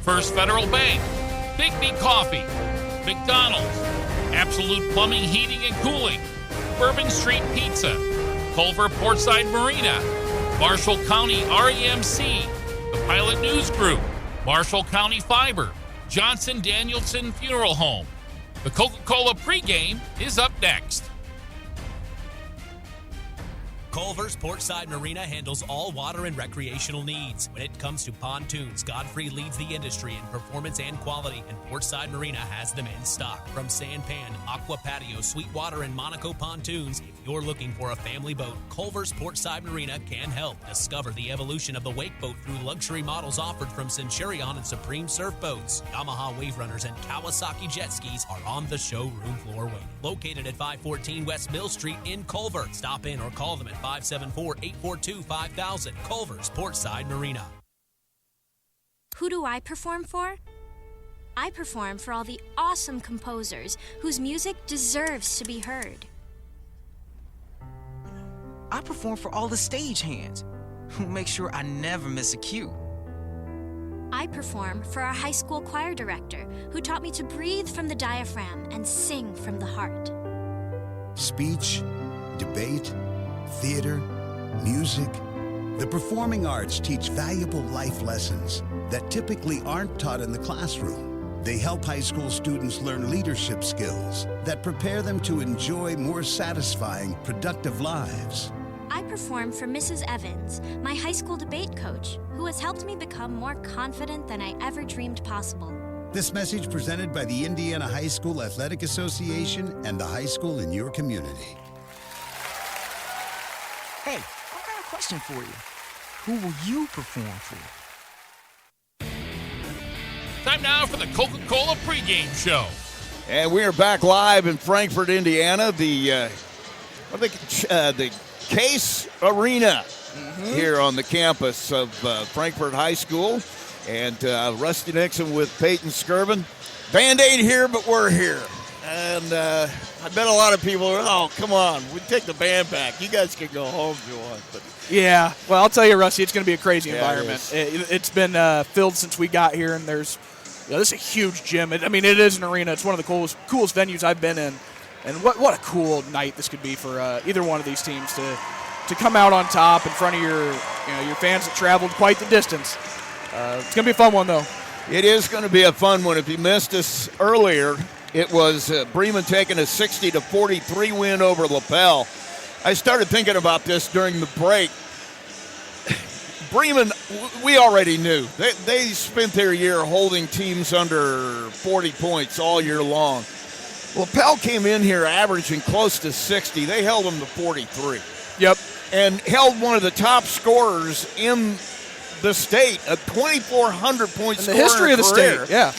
First Federal Bank, Bigby Coffee, McDonald's, Absolute Plumbing, Heating and Cooling, Bourbon Street Pizza, Culver Portside Marina, Marshall County REMC, the Pilot News Group, Marshall County Fiber, Johnson Danielson Funeral Home. The Coca-Cola pregame is up next. Culver's Portside Marina handles all water and recreational needs. When it comes to pontoons, Godfrey leads the industry in performance and quality, and Portside Marina has them in stock. From Sanpan, Aqua Patio, Sweetwater, and Monaco pontoons, if you're looking for a family boat, Culver's Portside Marina can help. Discover the evolution of the wake boat through luxury models offered from Centurion and Supreme Surf Boats. Yamaha Wave Runners and Kawasaki jet skis are on the showroom floor waiting. Located at 514 West Mill Street in Culver. Stop in or call them at 574-842-5000. Culver's Portside Marina. Who do I perform for? I perform for all the awesome composers whose music deserves to be heard. I perform for all the stagehands who make sure I never miss a cue. I perform for our high school choir director who taught me to breathe from the diaphragm and sing from the heart. Speech, debate, theater, music. The performing arts teach valuable life lessons that typically aren't taught in the classroom. They help high school students learn leadership skills that prepare them to enjoy more satisfying, productive lives. I perform for Mrs. Evans, my high school debate coach, who has helped me become more confident than I ever dreamed possible. This message presented by the Indiana High School Athletic Association and the high school in your community. Hey, I got a question for you. Who will you perform for? Time now for the Coca-Cola pregame show. And we are back live in Frankfort, Indiana. The Case Arena here on the campus of Frankfort High School. And Rusty Nixon with Peyton Skirvin. Band ain't here, but we're here. And I bet a lot of people are, oh, come on, we take the band back. You guys can go home if you want. But yeah, well, I'll tell you, Rusty, it's going to be a crazy environment. It's been filled since we got here, and this is a huge gym. It is an arena. It's one of the coolest venues I've been in. And what a cool night this could be for either one of these teams to come out on top in front of your fans that traveled quite the distance. It's going to be a fun one, though. It is going to be a fun one. If you missed us earlier, it was Bremen taking a 60-43 win over LaPel. I started thinking about this during the break. Bremen, we already knew. They spent their year holding teams under 40 points all year long. LaPel came in here averaging close to 60. They held them to 43. Yep. And held one of the top scorers in the state, a 2,400-point scorer in the history of the state, yeah.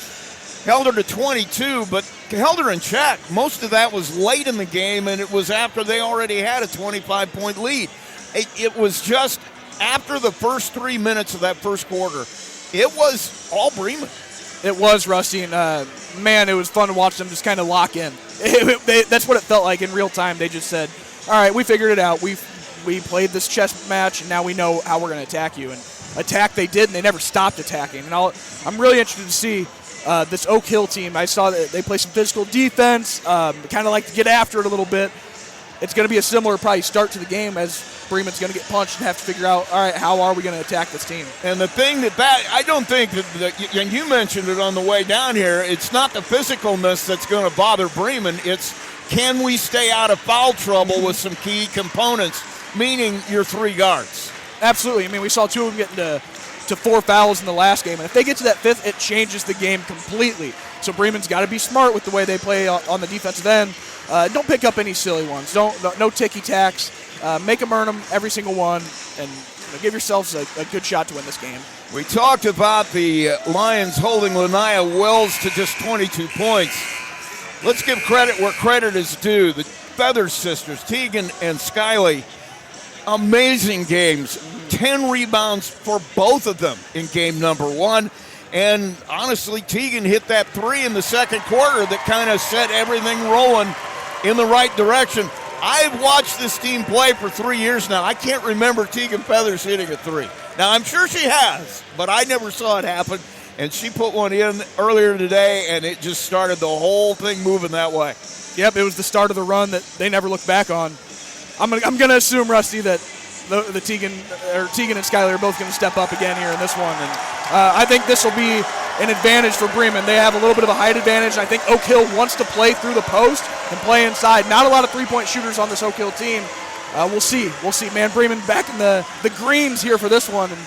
Held her to 22, but held her in check. Most of that was late in the game, and it was after they already had a 25-point lead. It was just after the first 3 minutes of that first quarter. It was all Bremen. It was, Rusty, and man, it was fun to watch them just kind of lock in. That's what it felt like in real time. They just said, all right, we figured it out. We played this chess match, and now we know how we're going to attack you. And attack they did, and they never stopped attacking. And I'm really interested to see this Oak Hill team. I saw that they play some physical defense, kind of like to get after it a little bit. It's going to be a similar probably start to the game as Bremen's going to get punched and have to figure out, all right, how are we going to attack this team? And the thing that I don't think that and you mentioned it on the way down here, it's not the physicalness that's going to bother Bremen. It's can we stay out of foul trouble with some key components, meaning your three guards. Absolutely. I mean, we saw two of them get to 4 fouls in the last game. And if they get to that fifth, it changes the game completely. So Bremen's got to be smart with the way they play on the defensive end. Don't pick up any silly ones. No ticky-tacks. Make them earn them, every single one, and give yourselves a good shot to win this game. We talked about the Lions holding Lania Wells to just 22 points. Let's give credit where credit is due. The Feathers sisters, Tegan and Skyley, amazing games. 10 rebounds for both of them in game number one. And honestly, Tegan hit that three in the second quarter that kind of set everything rolling in the right direction. I've watched this team play for 3 years now. I can't remember Tegan Feathers hitting a three. Now, I'm sure she has, but I never saw it happen. and she put one in earlier today, and it just started the whole thing moving that way. Yep, it was the start of the run that they never looked back on. I'm gonna assume, Rusty, that the Tegan and Skylar are both going to step up again here in this one, and I think this will be an advantage for Bremen. They have a little bit of a height advantage. I think Oak Hill wants to play through the post and play inside. Not a lot of three-point shooters on this Oak Hill team. We'll see, man. Bremen back in the greens here for this one, and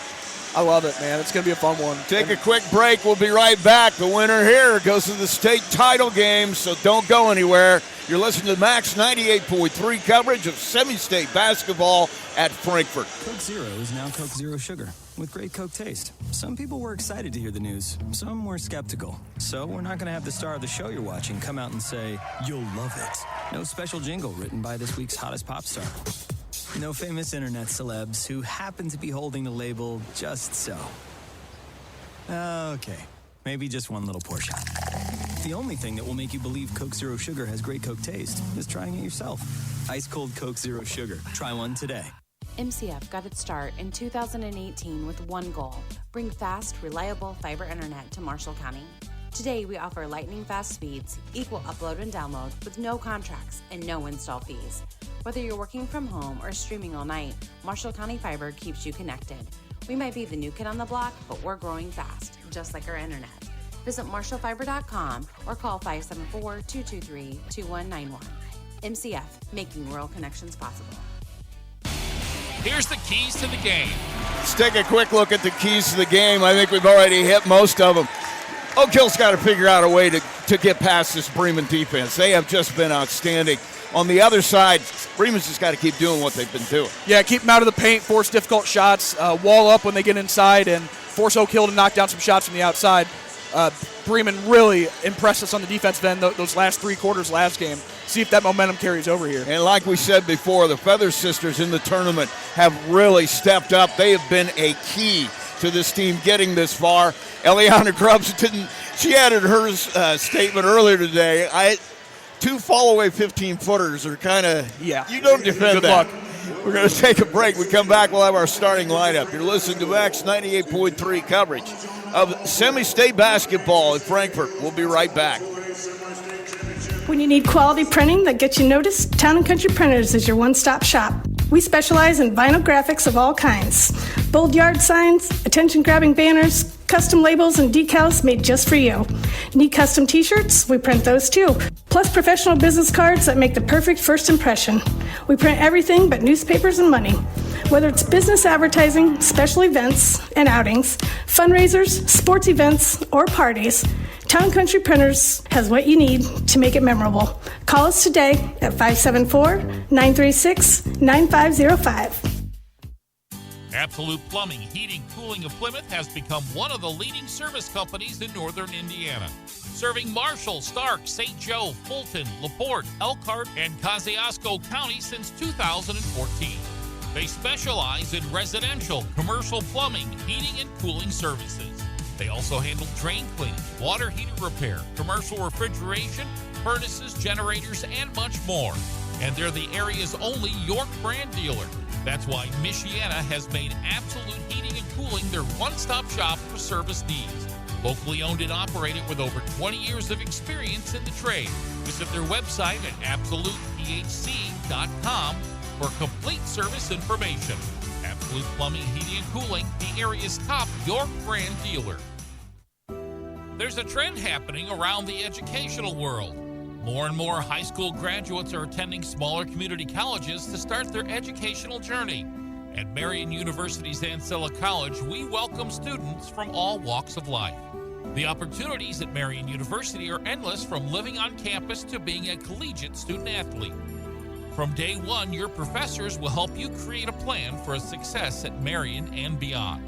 I love it, man. It's going to be a fun one. Take a quick break. We'll be right back. The winner here goes to the state title game, so don't go anywhere. You're listening to Max 98.3 coverage of semi-state basketball at Frankfurt. Coke Zero is now Coke Zero Sugar with great Coke taste. Some people were excited to hear the news. Some were skeptical. So we're not going to have the star of the show you're watching come out and say, "You'll love it." No special jingle written by this week's hottest pop star. No famous internet celebs who happen to be holding the label just so. Okay, maybe just one little portion. The only thing that will make you believe Coke Zero Sugar has great Coke taste is trying it yourself. Ice cold Coke Zero Sugar. Try one today. MCF got its start in 2018 with one goal: bring fast, reliable fiber internet to Marshall County. Today, we offer lightning-fast speeds, equal upload and download, with no contracts and no install fees. Whether you're working from home or streaming all night, Marshall County Fiber keeps you connected. We might be the new kid on the block, but we're growing fast, just like our internet. Visit marshallfiber.com or call 574-223-2191. MCF, making rural connections possible. Here's the keys to the game. Let's take a quick look at the keys to the game. I think we've already hit most of them. Oak Hill's got to figure out a way to get past this Bremen defense. They have just been outstanding. On the other side, Bremen's just got to keep doing what they've been doing. Yeah, keep them out of the paint, force difficult shots, wall up when they get inside, and force Oak Hill to knock down some shots from the outside. Bremen really impressed us on the defensive end those last three quarters last game. See if that momentum carries over here. And like we said before, the Feather Sisters in the tournament have really stepped up. They have been a key to this team getting this far. Eliana Grubbs she added her statement earlier today. Two fall-away 15-footers are kind of, you don't defend Good that. luck. We're going to take a break. We come back, we'll have our starting lineup. You're listening to Max 98.3 coverage of semi-state basketball at Frankfurt. We'll be right back. When you need quality printing that gets you noticed, Town & Country Printers is your one-stop shop. We specialize in vinyl graphics of all kinds. Bold yard signs, attention-grabbing banners, custom labels and decals made just for you. Need custom t-shirts? We print those too. Plus professional business cards that make the perfect first impression. We print everything but newspapers and money. Whether it's business advertising, special events and outings, fundraisers, sports events, or parties, Town & Country Printers has what you need to make it memorable. Call us today at 574-936-9505. Absolute Plumbing, Heating, Cooling of Plymouth has become one of the leading service companies in northern Indiana. Serving Marshall, Stark, St. Joe, Fulton, LaPorte, Elkhart, and Kosciuszko County since 2014. They specialize in residential, commercial plumbing, heating, and cooling services. They also handle drain cleaning, water heater repair, commercial refrigeration, furnaces, generators, and much more. And they're the area's only York brand dealer. That's why Michiana has made Absolute Heating and Cooling their one-stop shop for service needs. Locally owned and operated with over 20 years of experience in the trade. Visit their website at absolutephc.com for complete service information. Absolute Plumbing, Heating, and Cooling, the area's top York brand dealer. There's a trend happening around the educational world. More and more high school graduates are attending smaller community colleges to start their educational journey. At Marian University's Ancilla College, we welcome students from all walks of life. The opportunities at Marian University are endless, from living on campus to being a collegiate student athlete. From day one, your professors will help you create a plan for a success at Marian and beyond.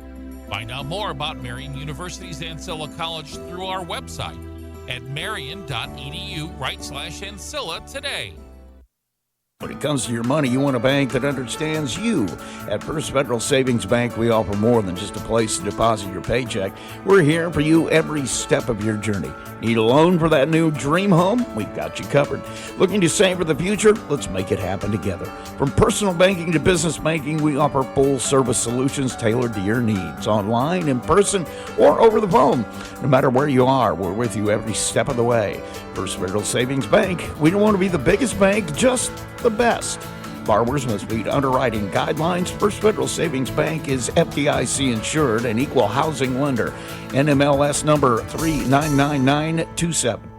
Find out more about Marian University's Ancilla College through our website at marian.edu/Ancilla today. When it comes to your money, you want a bank that understands you. At First Federal Savings Bank, we offer more than just a place to deposit your paycheck. We're here for you every step of your journey. Need a loan for that new dream home? We've got you covered. Looking to save for the future? Let's make it happen together. From personal banking to business banking, we offer full-service solutions tailored to your needs, online, in person, or over the phone. No matter where you are, we're with you every step of the way. First Federal Savings Bank, we don't want to be the biggest bank, just the best. Borrowers must meet underwriting guidelines. First Federal Savings Bank is FDIC insured and equal housing lender. NMLS number 399927.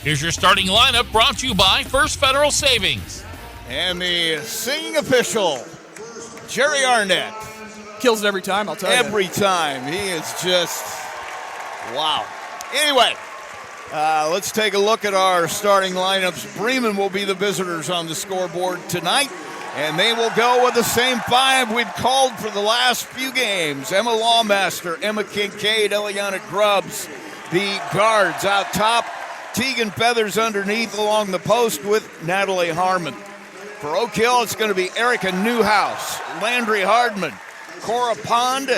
Here's your starting lineup brought to you by First Federal Savings. And the singing official, Jerry Arnett. Kills it every time, I'll tell you. Every time. He is just, wow. Anyway, let's take a look at our starting lineups. Bremen will be the visitors on the scoreboard tonight, and they will go with the same five we've called for the last few games. Emma Lawmaster, Emma Kincaid, Eliana Grubbs, the guards out top. Tegan Feathers underneath along the post with Natalie Harmon. For Oak Hill, it's going to be Erica Newhouse, Landry Hardman, Cora Pond,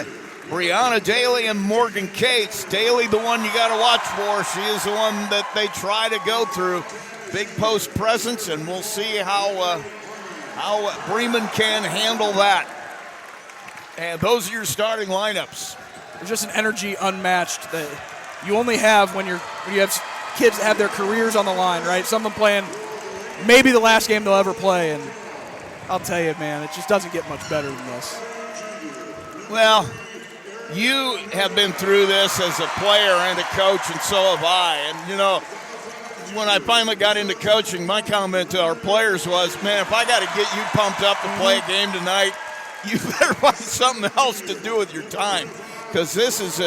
Brianna Daly, and Morgan Cates. Daly, the one you got to watch for. She is the one that they try to go through. Big post presence, and we'll see how Bremen can handle that. And those are your starting lineups. There's just an energy unmatched that you only have when you have kids that have their careers on the line, right? Some of them playing maybe the last game they'll ever play, and I'll tell you, man, it just doesn't get much better than this. Well, you have been through this as a player and a coach, and so have I. And, you know, when I finally got into coaching, my comment to our players was, man, if I got to get you pumped up to play a game tonight, you better find something else to do with your time, because this is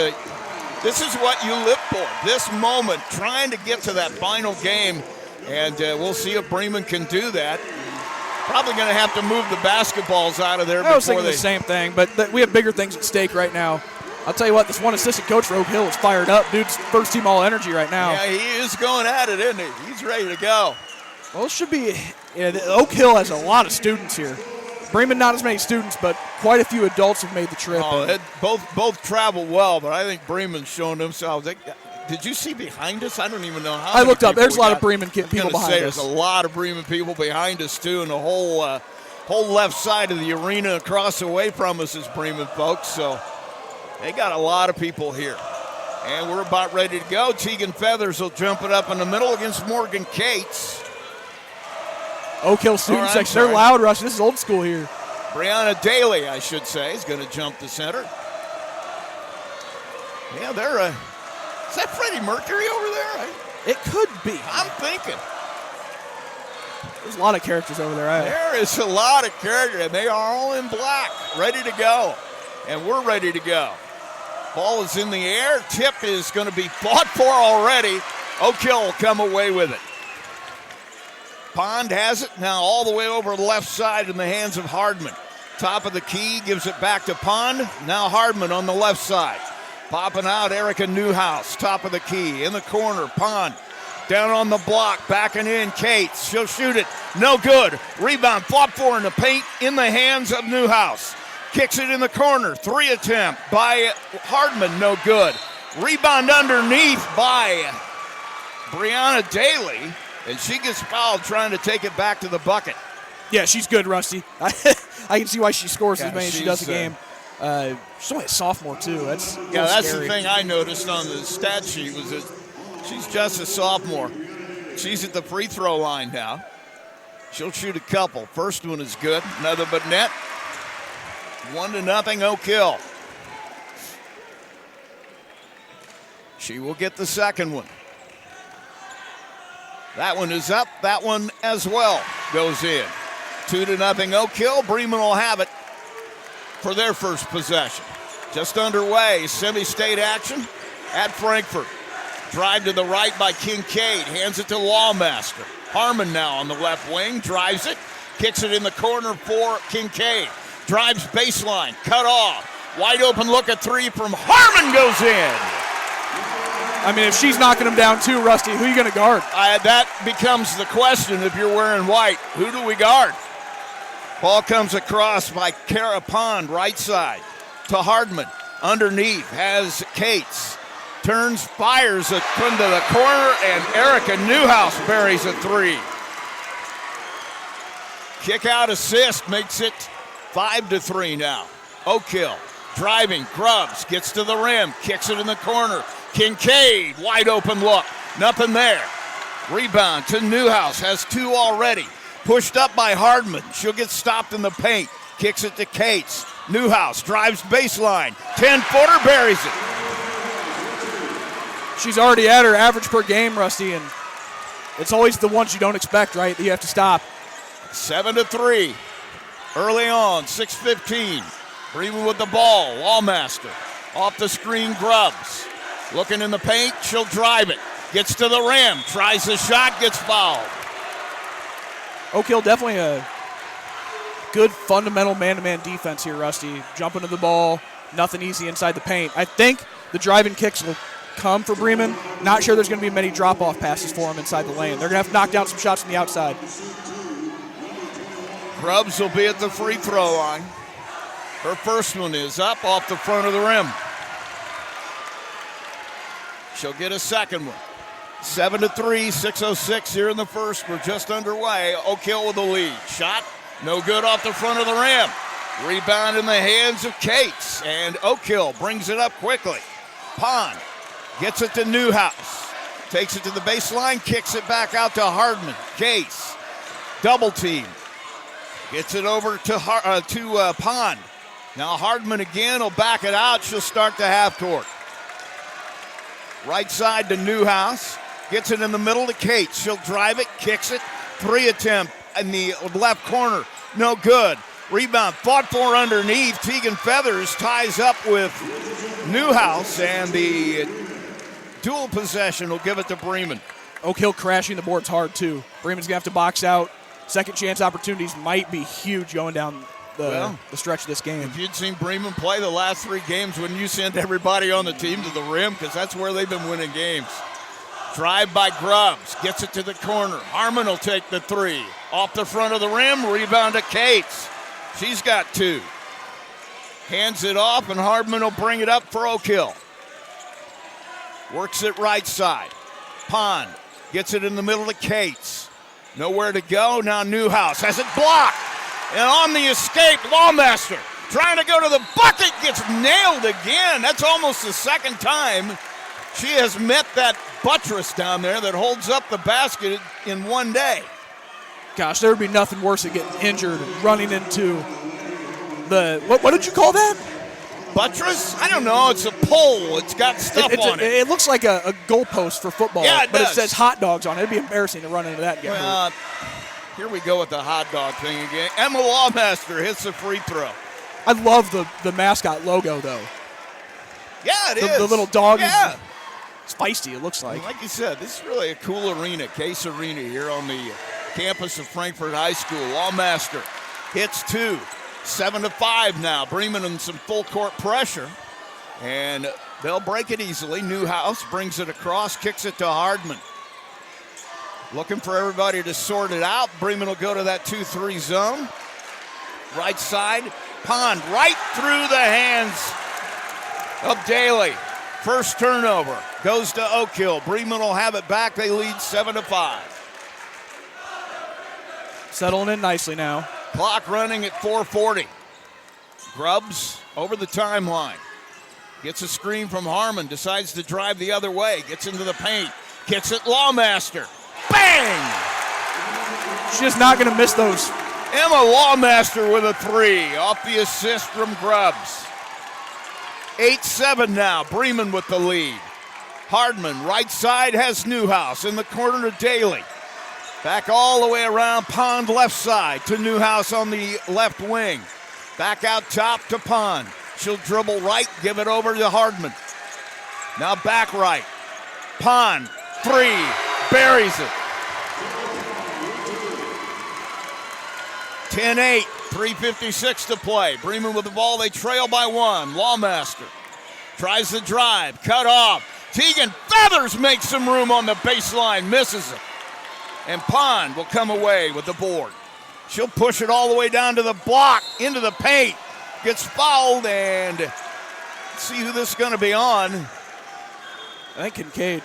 what you live for, this moment, trying to get to that final game, and we'll see if Bremen can do that. Probably going to have to move the basketballs out of there. I was thinking the same thing, but we have bigger things at stake right now. I'll tell you what, this one assistant coach for Oak Hill is fired up. Dude's first team all energy right now. Yeah, he is going at it, isn't he? He's ready to go. Well, it should be. Oak Hill has a lot of students here. Bremen, not as many students, but quite a few adults have made the trip. Oh, both travel well, but I think Bremen's showing themselves. Did you see behind us? I don't even know how. I looked up. There's a lot of Bremen people behind us. There's a lot of Bremen people behind us, too, and the whole left side of the arena across away from us is Bremen folks, so they got a lot of people here. And we're about ready to go. Tegan Feathers will jump it up in the middle against Morgan Cates. Oak Hill student section. They're loud, Rush. This is old school here. Brianna Daly, I should say, is going to jump the center. Yeah, is that Freddie Mercury over there? It could be. I'm thinking. There's a lot of characters over there. There is a lot of characters, and they are all in black, ready to go. And we're ready to go. Ball is in the air. Tip is going to be fought for already. Oak Hill will come away with it. Pond has it now all the way over the left side in the hands of Hardman. Top of the key, gives it back to Pond. Now Hardman on the left side. Popping out, Erica Newhouse, top of the key. In the corner, Pond. Down on the block, backing in, Cates. She'll shoot it. No good. Rebound, fought for in the paint, in the hands of Newhouse. Kicks it in the corner. 3 attempt by Hardman, no good. Rebound underneath by Brianna Daly. And she gets fouled trying to take it back to the bucket. Yeah, she's good, Rusty. I can see why she scores as many as she does a game. She's only a sophomore, too. That's the thing I noticed on the stat sheet was that she's just a sophomore. She's at the free throw line now. She'll shoot a couple. First one is good. Another but net. 1-0 Oak Hill. She will get the second one. That one is up. That one as well goes in. 2-0 Oak Hill. Bremen will have it for their first possession. Just underway. Semi-state action at Frankfurt. Drive to the right by Kincaid. Hands it to Lawmaster. Harmon now on the left wing. Drives it. Kicks it in the corner for Kincaid. Drives baseline. Cut off. Wide open look at three from Harmon goes in. I mean, if she's knocking him down too, Rusty, who are you going to guard? That becomes the question if you're wearing white. Who do we guard? Ball comes across by Kara Pond, right side, to Hardman. Underneath has Cates. Turns, fires it into the corner, and Erica Newhouse buries a three. Kick out assist makes it 5-3 now. Oak Hill driving, Grubbs gets to the rim, kicks it in the corner. Kincaid, wide open look, nothing there. Rebound to Newhouse, has two already. Pushed up by Hardman, she'll get stopped in the paint. Kicks it to Cates. Newhouse drives baseline, 10-footer, buries it. She's already at her average per game, Rusty, and it's always the ones you don't expect, right, that you have to stop. 7-3. Early on, 6:15. Bremen with the ball. Lawmaster off the screen, Grubbs. Looking in the paint, she'll drive it. Gets to the rim, tries the shot, gets fouled. Oak Hill definitely a good fundamental man-to-man defense here, Rusty. Jumping to the ball, nothing easy inside the paint. I think the driving kicks will come for Bremen. Not sure there's going to be many drop-off passes for them inside the lane. They're going to have to knock down some shots from the outside. Grubbs will be at the free throw line. Her first one is up off the front of the rim. She'll get a second one. 7-3, 6:06 here in the first. We're just underway. Oak Hill with the lead. Shot, no good off the front of the rim. Rebound in the hands of Cates, and Oak Hill brings it up quickly. Pond gets it to Newhouse. Takes it to the baseline, kicks it back out to Hardman. Case, double team. Gets it over to Pond. Now Hardman again will back it out. She'll start the half court. Right side to Newhouse. Gets it in the middle to Cates. She'll drive it, kicks it. Three attempt in the left corner. No good. Rebound fought for underneath. Tegan Feathers ties up with Newhouse, and the dual possession will give it to Bremen. Oak Hill crashing the boards hard, too. Bremen's going to have to box out. Second chance opportunities might be huge going down the stretch of this game. If you'd seen Bremen play the last three games, wouldn't you send everybody on the team to the rim? Because that's where they've been winning games. Drive by Grubbs. Gets it to the corner. Harmon will take the three. Off the front of the rim. Rebound to Cates. She's got two. Hands it off, and Hardman will bring it up for Oak Hill. Works it right side. Pond gets it in the middle to Cates. Nowhere to go. Now Newhouse has it blocked. And on the escape, Lawmaster trying to go to the bucket, gets nailed again. That's almost the second time she has met that buttress down there that holds up the basket in one day. Gosh, there would be nothing worse than getting injured running into the, what did you call that? Buttress? I don't know. It's a pole. It's got stuff on it. It looks like a goalpost for football. Yeah, it but does. It says hot dogs on it. It'd be embarrassing to run into that guy. Well, here we go with the hot dog thing again. Emma Lawmaster hits the free throw. I love the mascot logo, though. Yeah, it is. The little dog is feisty, it looks like. Like you said, this is really a cool arena, Case Arena here on the campus of Frankfort High School. Lawmaster hits two. 7-5 now. Bremen in some full court pressure, and they'll break it easily. Newhouse brings it across, kicks it to Hardman. Looking for everybody to sort it out. Bremen will go to that 2-3 zone. Right side, Pond right through the hands of Daly. First turnover goes to Oak Hill. Bremen will have it back. They lead 7-5. Settling in nicely now. Clock running at 4:40. Grubbs over the timeline. Gets a screen from Harmon. Decides to drive the other way. Gets into the paint. Kicks it Lawmaster. Bang! She's just not going to miss those. Emma Lawmaster with a three off the assist from Grubbs. 8-7 now. Bremen with the lead. Hardman, right side, has Newhouse. In the corner to Daly. Back all the way around, Pond left side to Newhouse on the left wing. Back out top to Pond. She'll dribble right, give it over to Hardman. Now back right. Pond, three, buries it. 10-8, 3:56 to play. Bremen with the ball, they trail by one. Lawmaster tries the drive, cut off. Tegan Feathers makes some room on the baseline, misses it. And Pond will come away with the board. She'll push it all the way down to the block, into the paint. Gets fouled, and see who this is going to be on. I think Kincaid.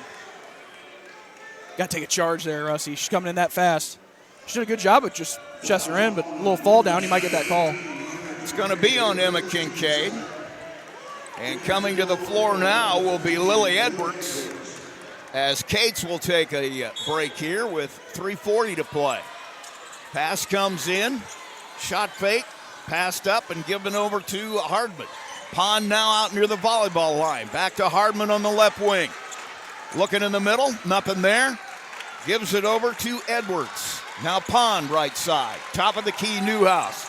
Got to take a charge there, Rusty. She's coming in that fast. She did a good job of just chesting her in, but a little fall down, you might get that call. It's going to be on Emma Kincaid. And coming to the floor now will be Lily Edwards, as Cates will take a break here with 3:40 to play. Pass comes in, shot fake, passed up and given over to Hardman. Pond now out near the volleyball line. Back to Hardman on the left wing. Looking in the middle, nothing there. Gives it over to Edwards. Now Pond right side. Top of the key, Newhouse.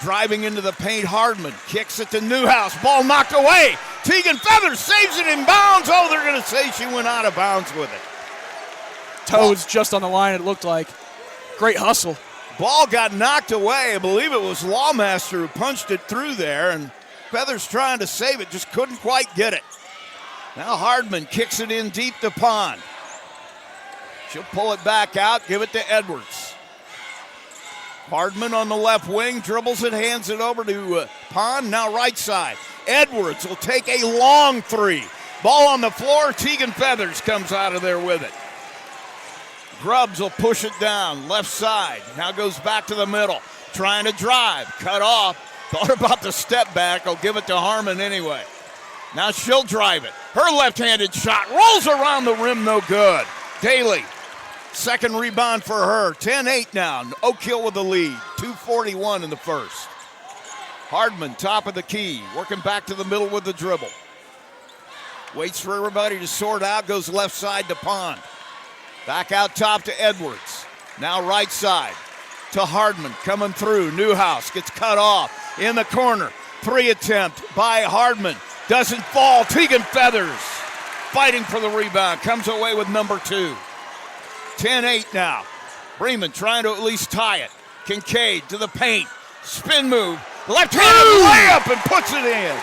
Driving into the paint, Hardman kicks it to Newhouse. Ball knocked away. Tegan Feathers saves it in bounds. Oh, they're going to say she went out of bounds with it. Toes just on the line, it looked like. Great hustle. Ball got knocked away. I believe it was Lawmaster who punched it through there, and Feathers trying to save it, just couldn't quite get it. Now Hardman kicks it in deep to Pond. She'll pull it back out, give it to Edwards. Hardman on the left wing, dribbles it, hands it over to Pond, now right side. Edwards will take a long three. Ball on the floor, Tegan Feathers comes out of there with it. Grubbs will push it down, left side. Now goes back to the middle, trying to drive, cut off. Thought about the step back, will give it to Harmon anyway. Now she'll drive it. Her left-handed shot rolls around the rim, no good. Daly, second rebound for her. 10-8 now, Oak Hill with the lead. 2:41 in the first. Hardman, top of the key, working back to the middle with the dribble. Waits for everybody to sort out, goes left side to Pond. Back out top to Edwards. Now right side to Hardman, coming through. Newhouse gets cut off in the corner. Three attempt by Hardman. Doesn't fall. Tegan Feathers fighting for the rebound. Comes away with number 2. 10-8 now. Bremen trying to at least tie it. Kincaid to the paint. Spin move. Left-handed layup and puts it in.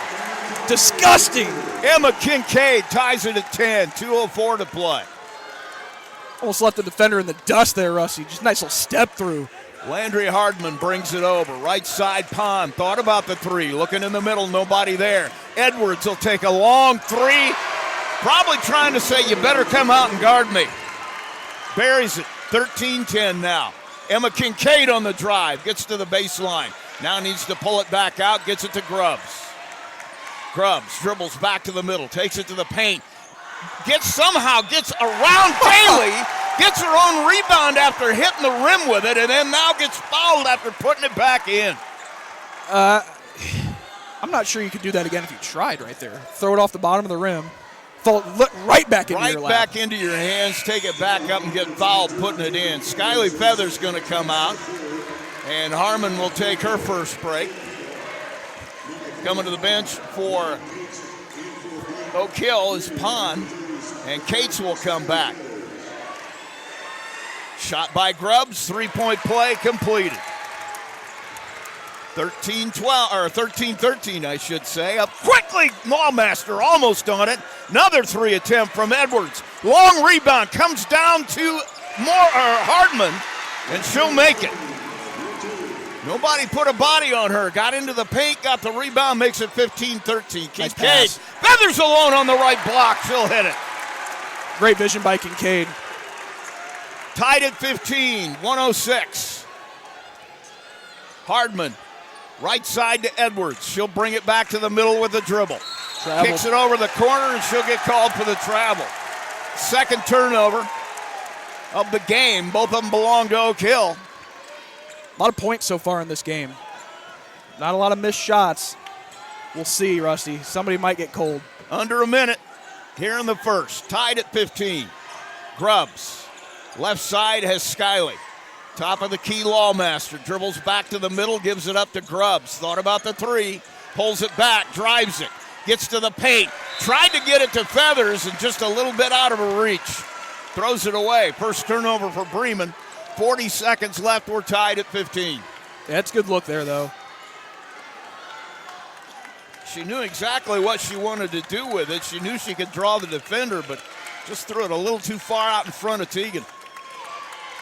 Disgusting. Emma Kincaid ties it at 10. 2:04 to play. Almost left the defender in the dust there, Rusty. Just nice little step through. Landry Hardman brings it over. Right side, Pond. Thought about the three. Looking in the middle, nobody there. Edwards will take a long three. Probably trying to say, you better come out and guard me. Buries it. 13-10 now. Emma Kincaid on the drive. Gets to the baseline. Now needs to pull it back out. Gets it to Grubbs. Grubbs dribbles back to the middle. Takes it to the paint. Somehow gets around Daly. Gets her own rebound after hitting the rim with it, and then now gets fouled after putting it back in. I'm not sure you could do that again if you tried right there. Throw it off the bottom of the rim. Fall right back into your lap. Right back into your hands, take it back up and get fouled putting it in. Skyly Feathers going to come out, and Harmon will take her first break. Coming to the bench for Oak Hill is Pond, and Cates will come back. Shot by Grubbs, three-point play completed. 13-13, I should say. Up quickly, Lawmaster almost on it. Another three attempt from Edwards. Long rebound, comes down to Hardman, and she'll make it. Nobody put a body on her. Got into the paint, got the rebound, makes it 15-13. Kincaid, Feathers alone on the right block. She'll hit it. Great vision by Kincaid. Tied at 15, 106. Hardman, right side to Edwards. She'll bring it back to the middle with the dribble. Travel. Kicks it over the corner, and she'll get called for the travel. Second turnover of the game. Both of them belong to Oak Hill. A lot of points so far in this game. Not a lot of missed shots. We'll see, Rusty. Somebody might get cold. Under a minute here in the first. Tied at 15. Grubbs. Left side has Skyley. Top of the key, Lawmaster. Dribbles back to the middle, gives it up to Grubbs. Thought about the three. Pulls it back, drives it. Gets to the paint. Tried to get it to Feathers and just a little bit out of her reach. Throws it away. First turnover for Bremen. 40 seconds left. We're tied at 15. Yeah, that's a good look there, though. She knew exactly what she wanted to do with it. She knew she could draw the defender, but just threw it a little too far out in front of Teagan.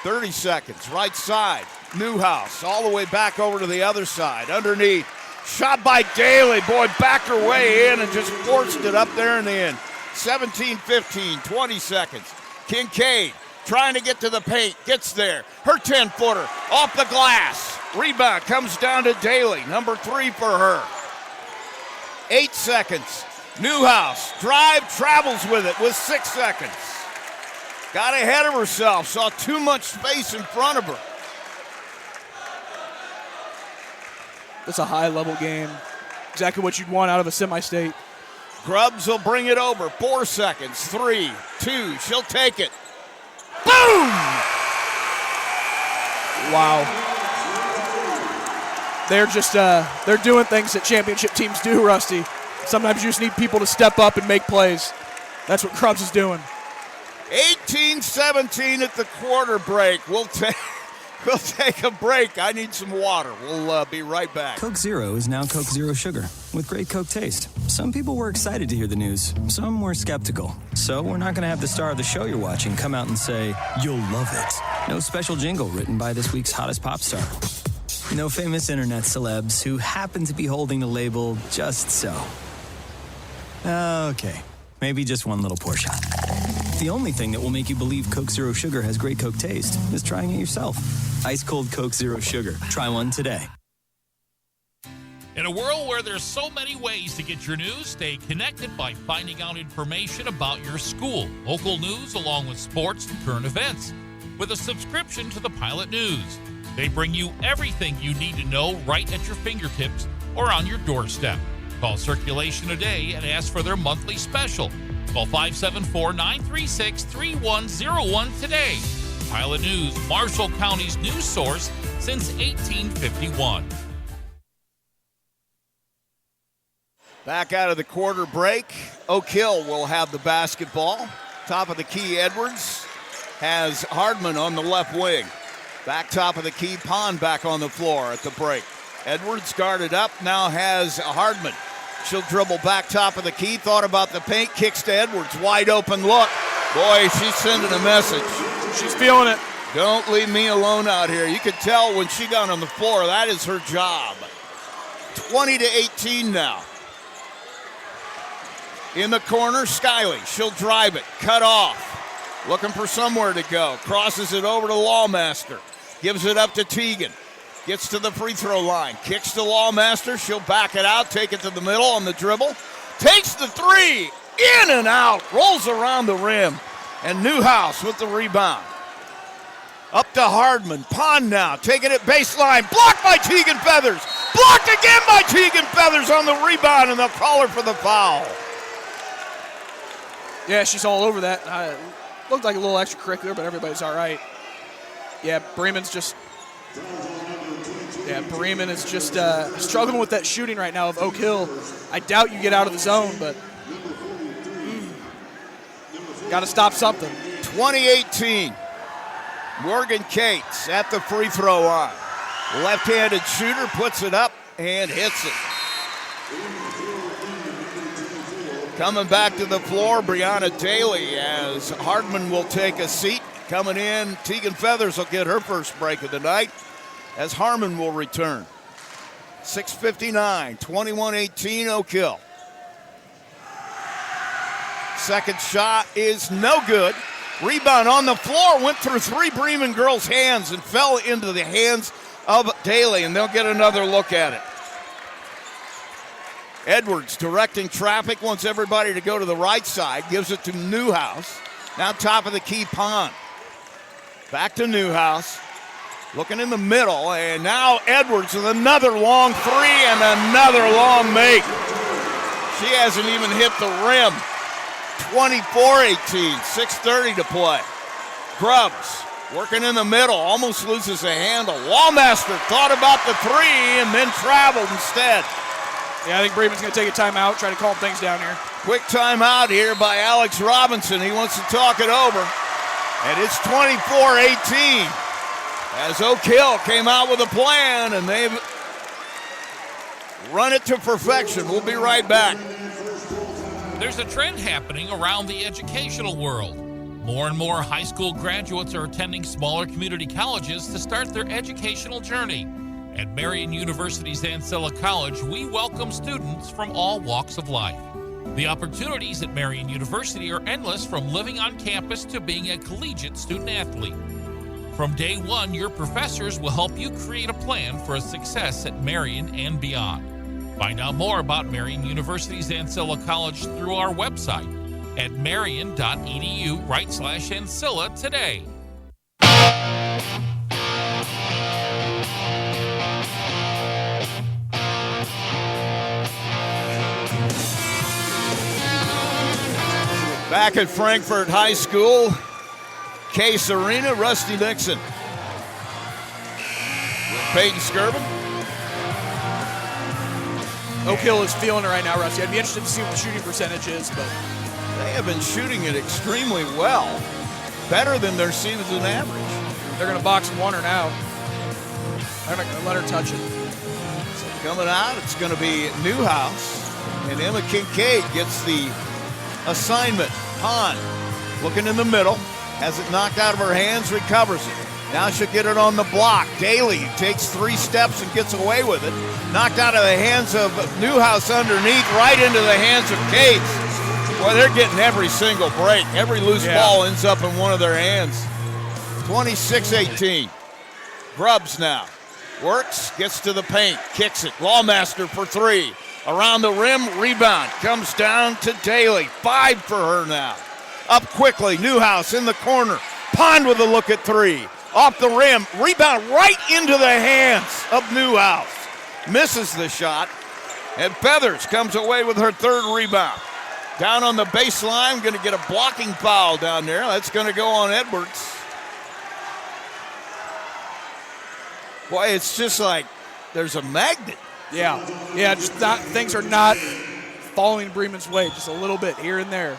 30 seconds, right side. Newhouse all the way back over to the other side. Underneath. Shot by Daly. Boy, backed her way in and just forced it up there in the end. 17-15, 20 seconds. Kincaid trying to get to the paint. Gets there. Her 10-footer off the glass. Rebound comes down to Daly. Number 3 for her. 8 seconds. Newhouse. Drive, travels with it with 6 seconds. Got ahead of herself. Saw too much space in front of her. It's a high-level game. Exactly what you'd want out of a semi-state. Grubbs will bring it over. 4 seconds. 3, 2. She'll take it. Boom! Wow. They're just they're doing things that championship teams do, Rusty. Sometimes you just need people to step up and make plays. That's what Grubbs is doing. 18-17 at the quarter break. We'll take a break. I need some water. We'll be right back. Coke Zero is now Coke Zero Sugar with great Coke taste. Some people were excited to hear the news. Some were skeptical. So we're not going to have the star of the show you're watching come out and say, "You'll love it." No special jingle written by this week's hottest pop star. No famous internet celebs who happen to be holding the label just so. Okay, maybe just one little portion. The only thing that will make you believe Coke Zero Sugar has great Coke taste is trying it yourself. Ice cold Coke Zero Sugar. Try one today. In a world where there's so many ways to get your news, stay connected by finding out information about your school, local news, along with sports and current events. With a subscription to the Pilot News, they bring you everything you need to know right at your fingertips or on your doorstep. Call Circulation today and ask for their monthly special. Call 574-936-3101 today. Pilot News, Marshall County's news source since 1851. Back out of the quarter break. Oak Hill will have the basketball. Top of the key, Edwards has Hardman on the left wing. Back top of the key, Pond back on the floor at the break. Edwards guarded up, now has Hardman. She'll dribble back top of the key, thought about the paint, kicks to Edwards, wide open look. Boy, she's sending a message. She's feeling it. Don't leave me alone out here. You could tell when she got on the floor, that is her job. 20-18 now. In the corner, Skiley. She'll drive it, cut off. Looking for somewhere to go. Crosses it over to Lawmaster. Gives it up to Teagan. Gets to the free throw line. Kicks to Lawmaster. She'll back it out. Take it to the middle on the dribble. Takes the three. In and out. Rolls around the rim. And Newhouse with the rebound. Up to Hardman. Pond now. Taking it baseline. Blocked by Teagan Feathers. Blocked again by Teagan Feathers on the rebound. And they'll call her for the foul. Yeah, she's all over that. Looked like a little extracurricular, but everybody's all right. Yeah, Bremen is just struggling with that shooting right now of Oak Hill. I doubt you get out of the zone, but got to stop something. 2018. Morgan Cates at the free throw line. Left-handed shooter puts it up and hits it. Coming back to the floor, Brianna Daly, as Hardman will take a seat. Coming in, Teagan Feathers will get her first break of the night as Harmon will return. 6:59, 21-18 Oak Hill. Second shot is no good. Rebound on the floor, went through three Bremen girls' hands and fell into the hands of Daly, and they'll get another look at it. Edwards directing traffic, wants everybody to go to the right side, gives it to Newhouse. Now top of the key, Pond. Back to Newhouse, looking in the middle, and now Edwards with another long three and another long make. She hasn't even hit the rim. 24-18, 6:30 to play. Grubbs working in the middle, almost loses a handle. Wallmaster thought about the three and then traveled instead. Yeah, I think Bremen's going to take a timeout, try to calm things down here. Quick timeout here by Alex Robinson. He wants to talk it over. And it's 24-18 as Oak Hill came out with a plan, and they've Run it to perfection. We'll be right back. There's a trend happening around the educational world. More and more high school graduates are attending smaller community colleges to start their educational journey. At Marian University's Ancilla College, we welcome students from all walks of life. The opportunities at Marian University are endless, from living on campus to being a collegiate student athlete. From day one, your professors will help you create a plan for a success at Marian and beyond. Find out more about Marian University's Ancilla College through our website at marian.edu/Ancilla today. Back at Frankfurt High School, Case Arena, Rusty Nixon. Peyton Skirvin. Oak Hill is feeling it right now, Rusty. I'd be interested to see what the shooting percentage is, but they have been shooting it extremely well. Better than their season average. They're going to box and Warner now. They're not going to let her touch it. So coming out, it's going to be Newhouse, and Emma Kincaid gets the assignment. Pond looking in the middle, has it knocked out of her hands, recovers it. Now she'll get it on the block. Daly takes 3 steps and gets away with it. Knocked out of the hands of Newhouse underneath, right into the hands of Cates. Boy, they're getting every single break. Every loose ball ends up in one of their hands. 26-18. Grubbs now. Works, gets to the paint, kicks it. Lawmaster for 3. Around the rim, rebound. Comes down to Daly. 5 for her now. Up quickly, Newhouse in the corner. Pond with a look at 3. Off the rim, rebound right into the hands of Newhouse. Misses the shot, and Feathers comes away with her 3rd rebound. Down on the baseline, going to get a blocking foul down there. That's going to go on Edwards. Boy, it's just like there's a magnet. Yeah, just not, things are not falling Bremen's way, just a little bit here and there.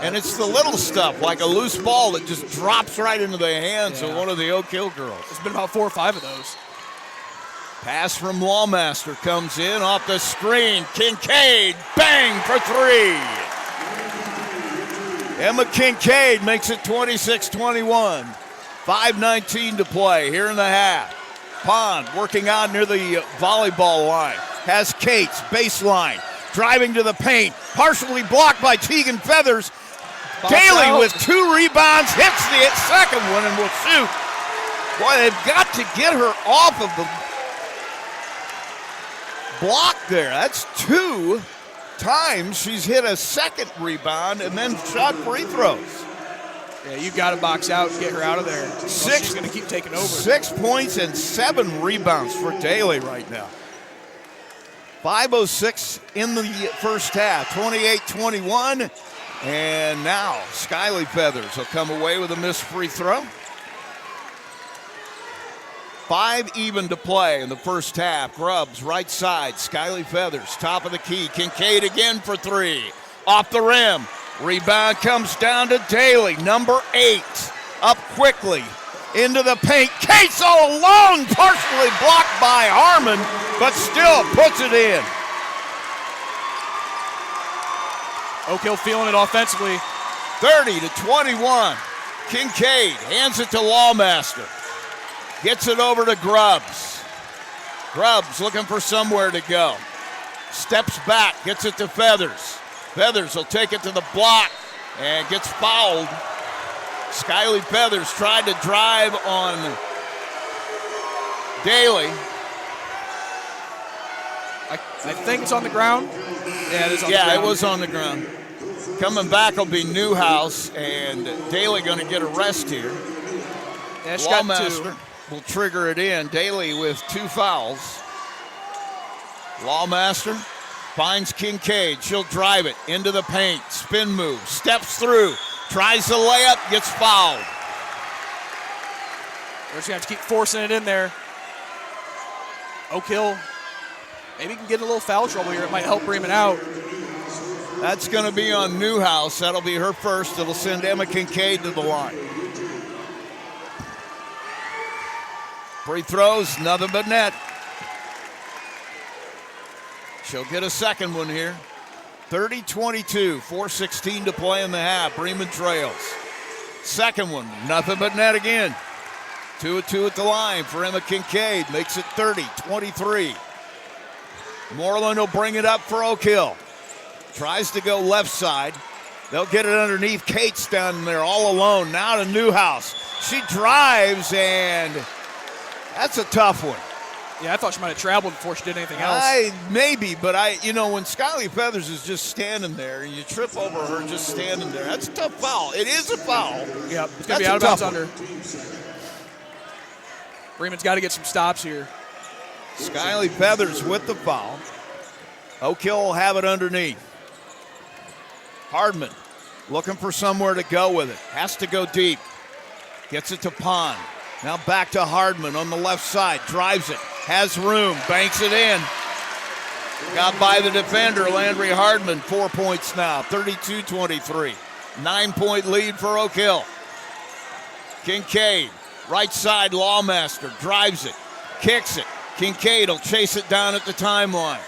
And it's the little stuff, like a loose ball that just drops right into the hands of one of the Oak Hill girls. There's been about 4 or 5 of those. Pass from Lawmaster comes in off the screen. Kincaid, bang for 3. Emma Kincaid makes it 26-21. 5:19 to play here in the half. Pond working out near the volleyball line. Has Cates, baseline, driving to the paint. Partially blocked by Tegan Feathers. Daly with 2 rebounds, hits the second one and will shoot. Boy, they've got to get her off of the block there. That's 2 times she's hit a second rebound and then shot free throws. Yeah, you got to box out and get her out of there. She's going to keep taking over. 6 points and 7 rebounds for Daly right now. 5:06 in the first half, 28-21. And now Skyly Feathers will come away with a missed free throw. 5 even to play in the first half. Grubbs, right side. Skyly Feathers, top of the key. Kincaid again for 3. Off the rim. Rebound comes down to Daly, number 8. Up quickly into the paint. Cates all alone, partially blocked by Harmon, but still puts it in. Oak Hill feeling it offensively. 30-21. Kincaid hands it to Lawmaster. Gets it over to Grubbs. Grubbs looking for somewhere to go. Steps back, gets it to Feathers. Feathers will take it to the block and gets fouled. Skyly Feathers tried to drive on Daly. I think it's on the ground. Yeah, it is on the ground. It was on the ground. Coming back will be Newhouse, and Daly going to get a rest here. Yeah, she got 2. Lawmaster will trigger it in. Daly with 2 fouls. Lawmaster finds Kincaid. She'll drive it into the paint. Spin move. Steps through. Tries the layup. Gets fouled. They're just going to have to keep forcing it in there. Oak Hill maybe can get a little foul trouble here. It might help Bremen out. That's going to be on Newhouse. That'll be her first. It'll send Emma Kincaid to the line. Free throws, nothing but net. She'll get a second one here. 30-22, 4:16 to play in the half. Bremen trails. Second one, nothing but net again. 2-2 at the line for Emma Kincaid. Makes it 30-23. Moreland will bring it up for Oak Hill. Tries to go left side. They'll get it underneath. Cates down there all alone. Now to Newhouse. She drives, and that's a tough one. Yeah, I thought she might have traveled before she did anything else. Maybe, but when Skyly Feathers is just standing there and you trip over her just standing there, that's a tough foul. It is a foul. Yep, it's going to be out of bounds under. Bremen's got to get some stops here. Skyly Feathers with the foul. Oak Hill will have it underneath. Hardman looking for somewhere to go with it. Has to go deep. Gets it to Pond. Now back to Hardman on the left side. Drives it. Has room. Banks it in. Got by the defender, Landry Hardman. 4 points now. 32-23. 9-point lead for Oak Hill. Kincaid. Right side, Lawmaster. Drives it. Kicks it. Kincaid will chase it down at the timeline.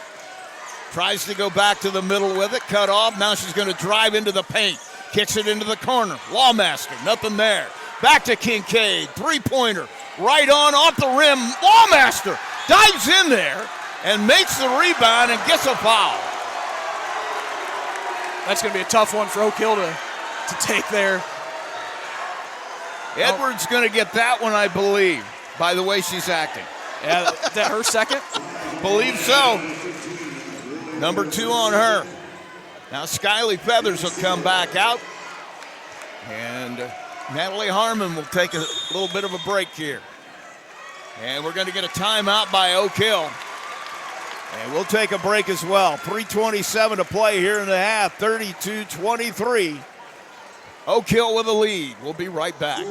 Tries to go back to the middle with it. Cut off. Now she's going to drive into the paint. Kicks it into the corner. Lawmaster. Nothing there. Back to Kincaid. Three-pointer. Right on, off the rim. Lawmaster dives in there and makes the rebound and gets a foul. That's going to be a tough one for Oak Hill to take there. Edwards going to get that one, I believe, by the way she's acting. Yeah, is that her second? Believe so. Number 2 on her. Now Skyly Feathers will come back out. And Natalie Harmon will take a little bit of a break here. And we're going to get a timeout by Oak Hill. And we'll take a break as well. 3:27 to play here in the half. 32-23. Oak Hill with a lead. We'll be right back.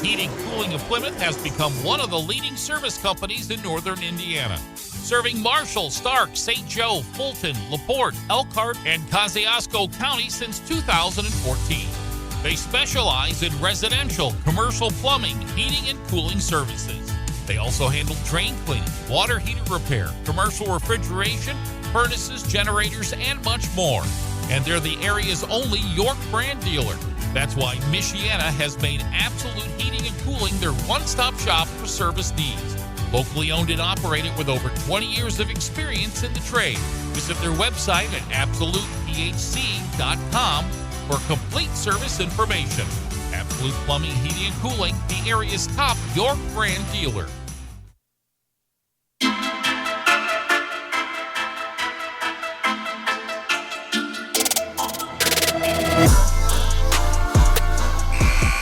Heating Cooling of Plymouth has become one of the leading service companies in northern Indiana. Serving Marshall, Stark, St. Joe, Fulton, LaPorte, Elkhart, and Kosciuszko County since 2014. They specialize in residential, commercial plumbing, heating, and cooling services. They also handle drain cleaning, water heater repair, commercial refrigeration, furnaces, generators, and much more. And they're the area's only York brand dealer. That's why Michiana has made Absolute Heating and Cooling their one-stop shop for service needs. Locally owned and operated with over 20 years of experience in the trade. Visit their website at absolutephc.com for complete service information. Absolute Plumbing, Heating, and Cooling, the area's top York brand dealer.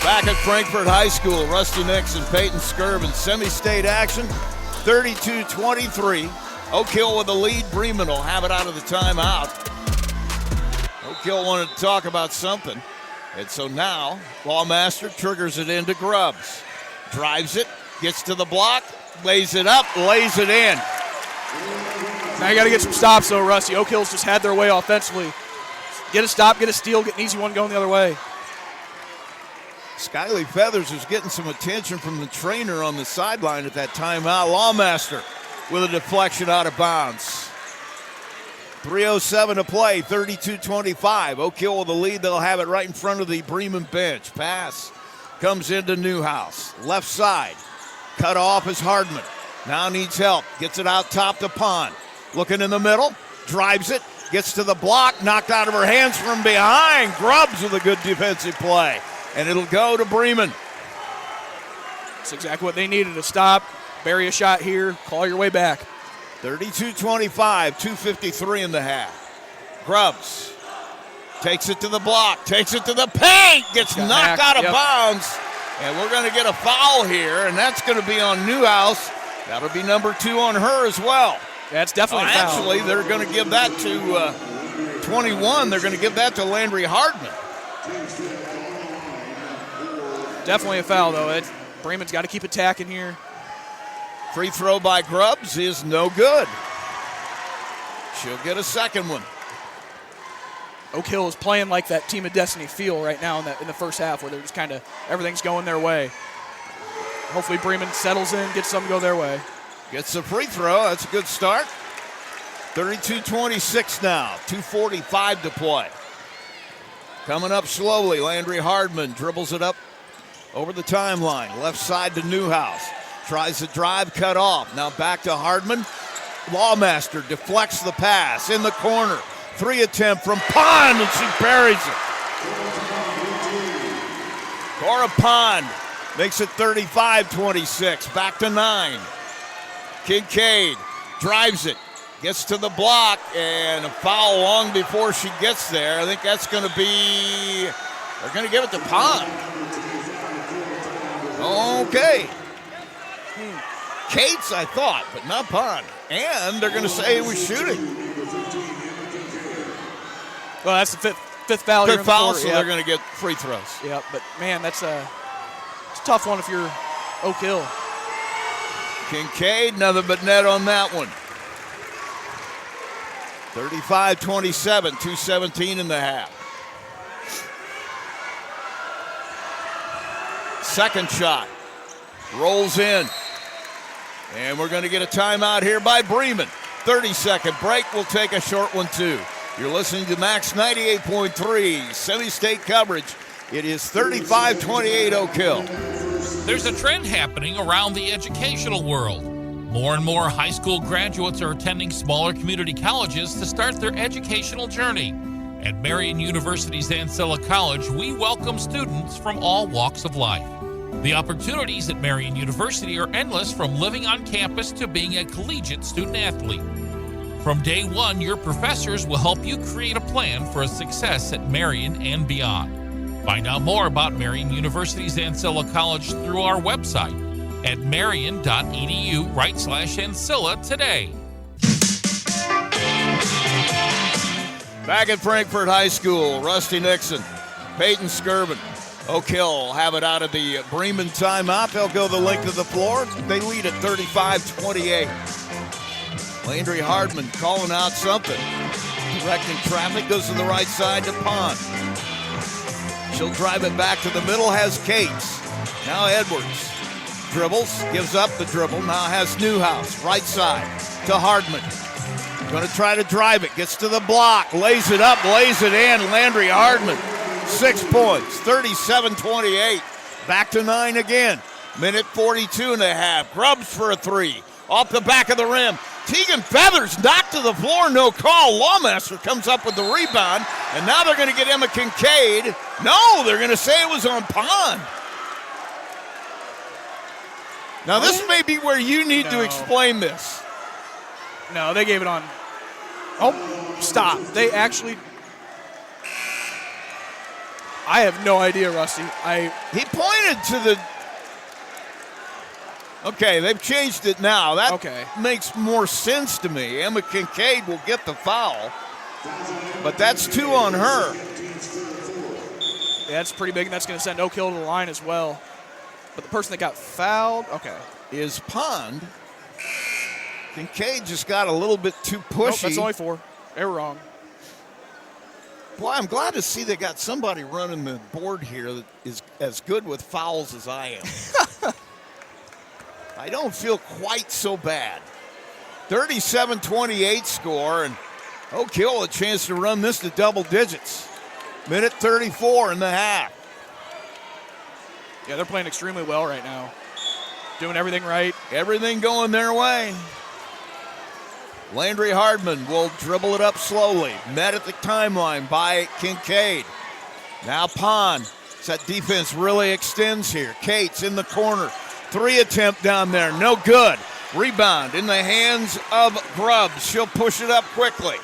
Back at Frankfort High School, Rusty Nix and Peyton Skirb in semi-state action. 32-23. Oak Hill with the lead. Bremen will have it out of the timeout. Oak Hill wanted to talk about something. And so now, Lawmaster triggers it into Grubbs. Drives it, gets to the block, lays it up, lays it in. Now you got to get some stops, though, Rusty. Oak Hill's just had their way offensively. Get a stop, get a steal, get an easy one going the other way. Skyly Feathers was getting some attention from the trainer on the sideline at that timeout. Lawmaster with a deflection out of bounds. 3:07 to play, 32-25. Oak Hill with the lead. They'll have it right in front of the Bremen bench. Pass comes into Newhouse. Left side. Cut off is Hardman. Now needs help. Gets it out top to Pond. Looking in the middle. Drives it. Gets to the block. Knocked out of her hands from behind. Grubbs with a good defensive play. And it'll go to Bremen. That's exactly what they needed, to stop, bury a shot here, claw your way back. 32-25, 2:53 in the half. Grubbs takes it to the block, takes it to the paint, gets knocked out of bounds. And we're going to get a foul here, and that's going to be on Newhouse. That'll be number 2 on her as well. That's definitely a foul. Actually, they're going to give that to 21. They're going to give that to Landry Hardman. Definitely a foul, though. Bremen's got to keep attacking here. Free throw by Grubbs is no good. She'll get a second one. Oak Hill is playing like that Team of Destiny feel right now in the first half, where they're just kind of everything's going their way. Hopefully Bremen settles in, gets something to go their way. Gets the free throw. That's a good start. 32-26 now. 2:45 to play. Coming up slowly, Landry Hardman dribbles it up over the timeline. Left side to Newhouse. Tries the drive, cut off. Now back to Hardman. Lawmaster deflects the pass in the corner. 3 attempt from Pond, and she buries it. Cora Pond makes it 35-26. Back to 9. Kincaid drives it. Gets to the block, and a foul long before she gets there. I think that's going to be, they're going to give it to Pond. Okay. Cates, I thought, but not Pond. And they're going to say it was shooting. Well, that's the fifth foul. Fifth foul, so they're going to get free throws. Yep, but man, it's a tough one if you're Oak Hill. Kincaid, nothing but net on that one. 35-27, 2:17 in the half. Second shot. Rolls in. And we're going to get a timeout here by Bremen. 30-second break. We'll take a short one, too. You're listening to Max 98.3, semi-state coverage. It is 35-28 Oak Hill. There's a trend happening around the educational world. More and more high school graduates are attending smaller community colleges to start their educational journey. At Marian University's Ancilla College, we welcome students from all walks of life. The opportunities at Marian University are endless, from living on campus to being a collegiate student athlete. From day one, your professors will help you create a plan for a success at Marian and beyond. Find out more about Marian University's Ancilla College through our website at marian.edu/Ancilla today. Back at Frankfort High School, Rusty Nixon, Peyton Skirvin. Oak Hill will have it out of the Bremen timeout. They'll go the length of the floor. They lead at 35-28. Landry Hardman calling out something. Directing traffic, goes to the right side to Pond. She'll drive it back to the middle, has Cates. Now Edwards. Dribbles, gives up the dribble, now has Newhouse, right side to Hardman. Going to try to drive it, gets to the block, lays it up, lays it in. Landry Hardman, 6 points, 37-28. Back to 9 again. Minute 42 and a half. Grubbs for a 3. Off the back of the rim. Tegan Feathers knocked to the floor, no call. Lawmaster comes up with the rebound, and now they're going to get Emma Kincaid. No, they're going to say it was on Pond. Now, this may be where you need to explain this. No, they gave it on. Oh, stop. They actually. I have no idea, Rusty. He pointed to the. Okay, they've changed it now. That makes more sense to me. Emma Kincaid will get the foul, but that's 2 on her. Yeah, that's pretty big, and that's going to send Oak Hill to the line as well. But the person that got fouled, is Pond. Kincaid just got a little bit too pushy. Nope, that's only 4. They were wrong. Boy, I'm glad to see they got somebody running the board here that is as good with fouls as I am. I don't feel quite so bad. 37-28 score, and Oak Hill a chance to run this to double digits. Minute 34 in the half. Yeah, they're playing extremely well right now. Doing everything right. Everything going their way. Landry Hardman will dribble it up slowly. Met at the timeline by Kincaid. Now Pond. That defense really extends here. Cates in the corner. 3 attempt down there. No good. Rebound in the hands of Grubbs. She'll push it up quickly.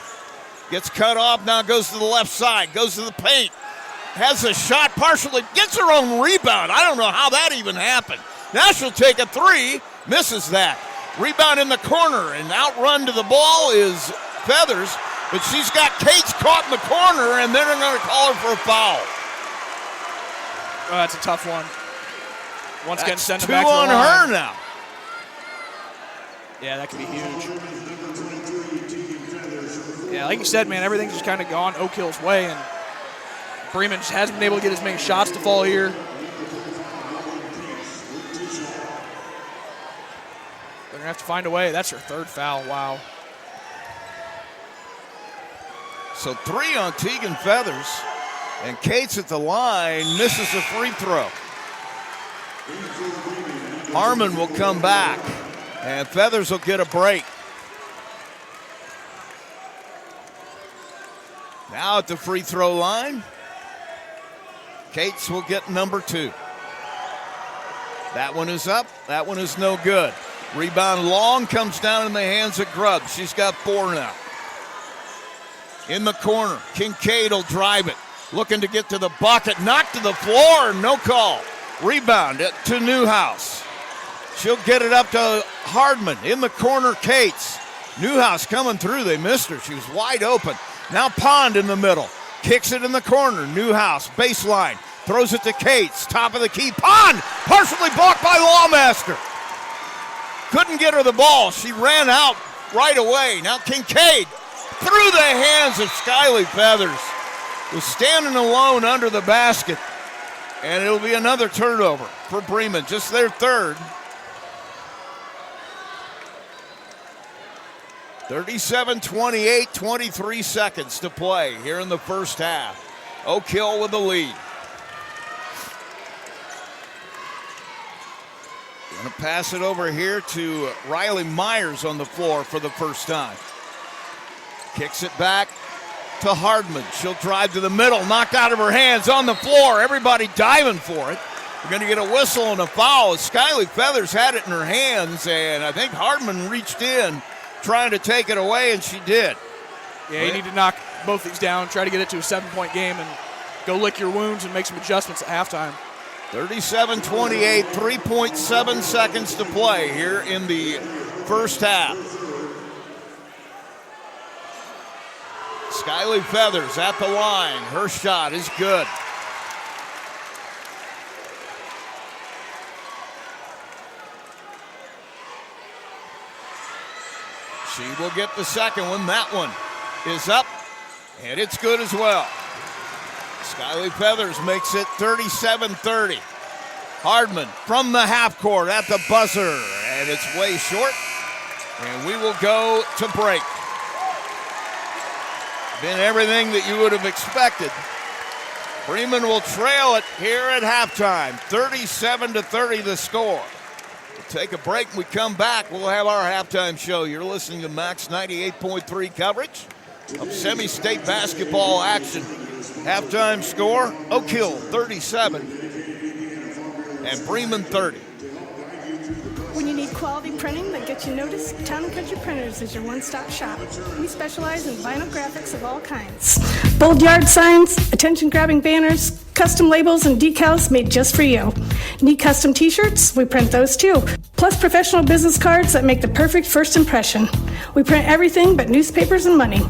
Gets cut off. Now goes to the left side. Goes to the paint. Has a shot partially. Gets her own rebound. I don't know how that even happened. Now she'll take a 3. Misses that. Rebound in the corner, and outrun to the ball is Feathers, but she's got Cates caught in the corner, and then they're going to call her for a foul. Oh, that's a tough one. Once again, send it 2 back to the on line. her now. Yeah, that could be huge. Yeah, like you said, man, everything's just kind of gone Oak Hill's way, and Bremen just hasn't been able to get as many shots to fall here. They're going to to have to find a way. That's her third foul. Wow. So 3 on Tegan Feathers. And Cates at the line misses a free throw. Harmon will come back. And Feathers will get a break. Now at the free throw line, Cates will get number 2. That one is up. That one is no good. Rebound long comes down in the hands of Grubb. She's got 4 now. In the corner, Kincaid will drive it. Looking to get to the bucket. Knocked to the floor. No call. Rebound to Newhouse. She'll get it up to Hardman. In the corner, Cates. Newhouse coming through. They missed her. She was wide open. Now Pond in the middle. Kicks it in the corner. Newhouse, baseline. Throws it to Cates. Top of the key. Pond! Partially blocked by Lawmaster. Couldn't get her the ball. She ran out right away. Now Kincaid through the hands of Skyly Feathers. Was standing alone under the basket. And it'll be another turnover for Bremen. Just their third. 37-28, 23 seconds to play here in the first half. Oak Hill with the lead. Going to pass it over here to Riley Myers on the floor for the first time. Kicks it back to Hardman. She'll drive to the middle, knocked out of her hands on the floor. Everybody diving for it. We're going to get a whistle and a foul. Skyly Feathers had it in her hands, and I think Hardman reached in trying to take it away, and she did. Yeah, you need to knock both these down, try to get it to a 7-point game, and go lick your wounds and make some adjustments at halftime. 37-28, 3.7 seconds to play here in the first half. Skyly Feathers at the line. Her shot is good. She will get the second one. That one is up, and it's good as well. Skyly Feathers makes it 37-30. Hardman from the half court at the buzzer, and it's way short. And we will go to break. Been everything that you would have expected. Bremen will trail it here at halftime. 37-30 the score. We'll take a break. When we come back, we'll have our halftime show. You're listening to Max 98.3 coverage of semi-state basketball action. Halftime score, Oak Hill 37 and Bremen 30. When you need quality printing that gets you noticed, Town & Country Printers is your one-stop shop. We specialize in vinyl graphics of all kinds. Bold yard signs, attention-grabbing banners, custom labels and decals made just for you. Need custom t-shirts? We print those too. Plus professional business cards that make the perfect first impression. We print everything but newspapers and money.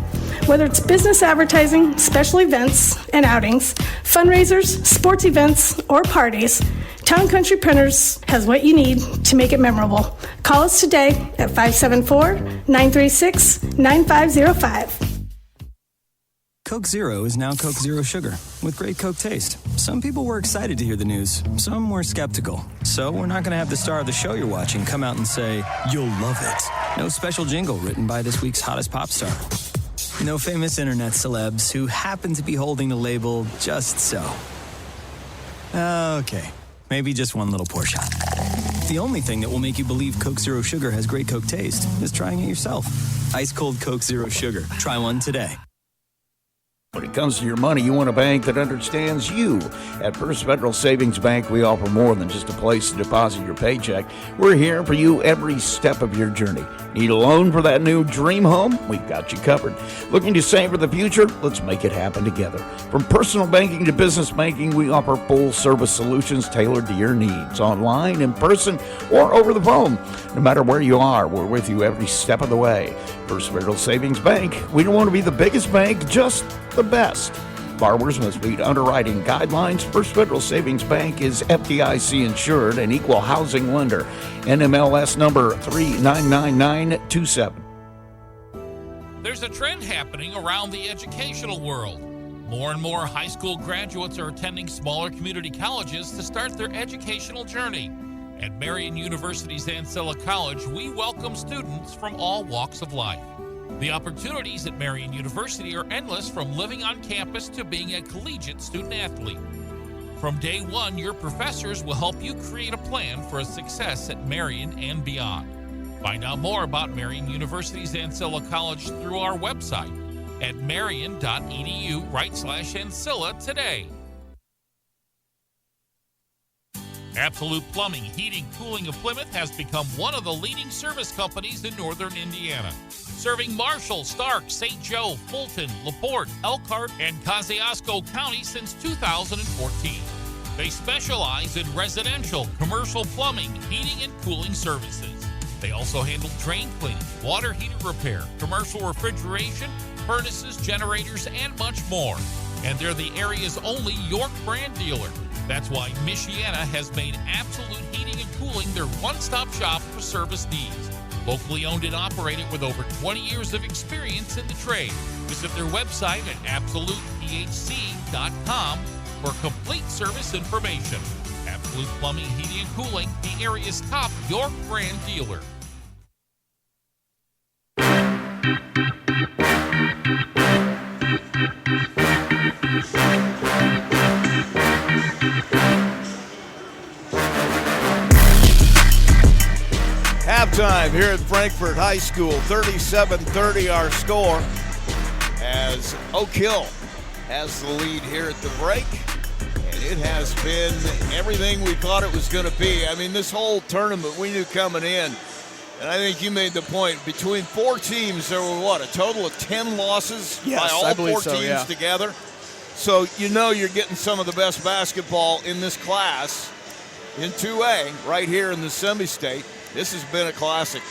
Whether it's business advertising, special events and outings, fundraisers, sports events, or parties, Town & Country Printers has what you need to make it memorable. Call us today at 574-936-9505. Coke Zero is now Coke Zero Sugar with great Coke taste. Some people were excited to hear the news. Some were skeptical. So we're not going to have the star of the show you're watching come out and say, "You'll love it." No special jingle written by this week's hottest pop star. No famous internet celebs who happen to be holding the label just so. Okay, maybe just one little portion. The only thing that will make you believe Coke Zero Sugar has great Coke taste is trying it yourself. Ice cold Coke Zero Sugar. Try one today. When it comes to your money, you want a bank that understands you. At First Federal Savings Bank, we offer more than just a place to deposit your paycheck. We're here for you every step of your journey. Need a loan for that new dream home? We've got you covered. Looking to save for the future? Let's make it happen together. From personal banking to business banking, we offer full-service solutions tailored to your needs, online, in person, or over the phone. No matter where you are, we're with you every step of the way. First Federal Savings Bank, we don't want to be the biggest bank, just the best. Borrowers must meet underwriting guidelines. First Federal Savings Bank is FDIC insured and equal housing lender. NMLS number 399927. There's a trend happening around the educational world. More and more high school graduates are attending smaller community colleges to start their educational journey. At Marian University's Ancilla College, we welcome students from all walks of life. The opportunities at Marian University are endless, from living on campus to being a collegiate student athlete. From day one, your professors will help you create a plan for a success at Marian and beyond. Find out more about Marian University's Ancilla College through our website at marian.edu/Ancilla today. Absolute Plumbing, Heating, Cooling of Plymouth has become one of the leading service companies in northern Indiana, serving Marshall, Stark, St. Joe, Fulton, LaPorte, Elkhart, and Kosciuszko County since 2014. They specialize in residential, commercial plumbing, heating, and cooling services. They also handle drain cleaning, water heater repair, commercial refrigeration, furnaces, generators, and much more. And they're the area's only York brand dealer. That's why Michiana has made Absolute Heating and Cooling their one-stop shop for service needs. Locally owned and operated with over 20 years of experience in the trade. Visit their website at absolutephc.com for complete service information. Absolute Plumbing, Heating, and Cooling, the area's top York brand dealer. Halftime here at Frankfort High School, 37-30 our score, as Oak Hill has the lead here at the break. And it has been everything we thought it was going to be. I mean, this whole tournament we knew coming in, and I think you made the point, between four teams there were, a total of 10 losses by all four teams together. So you know you're getting some of the best basketball in this class in 2A right here in the semi-state. This has been a classic.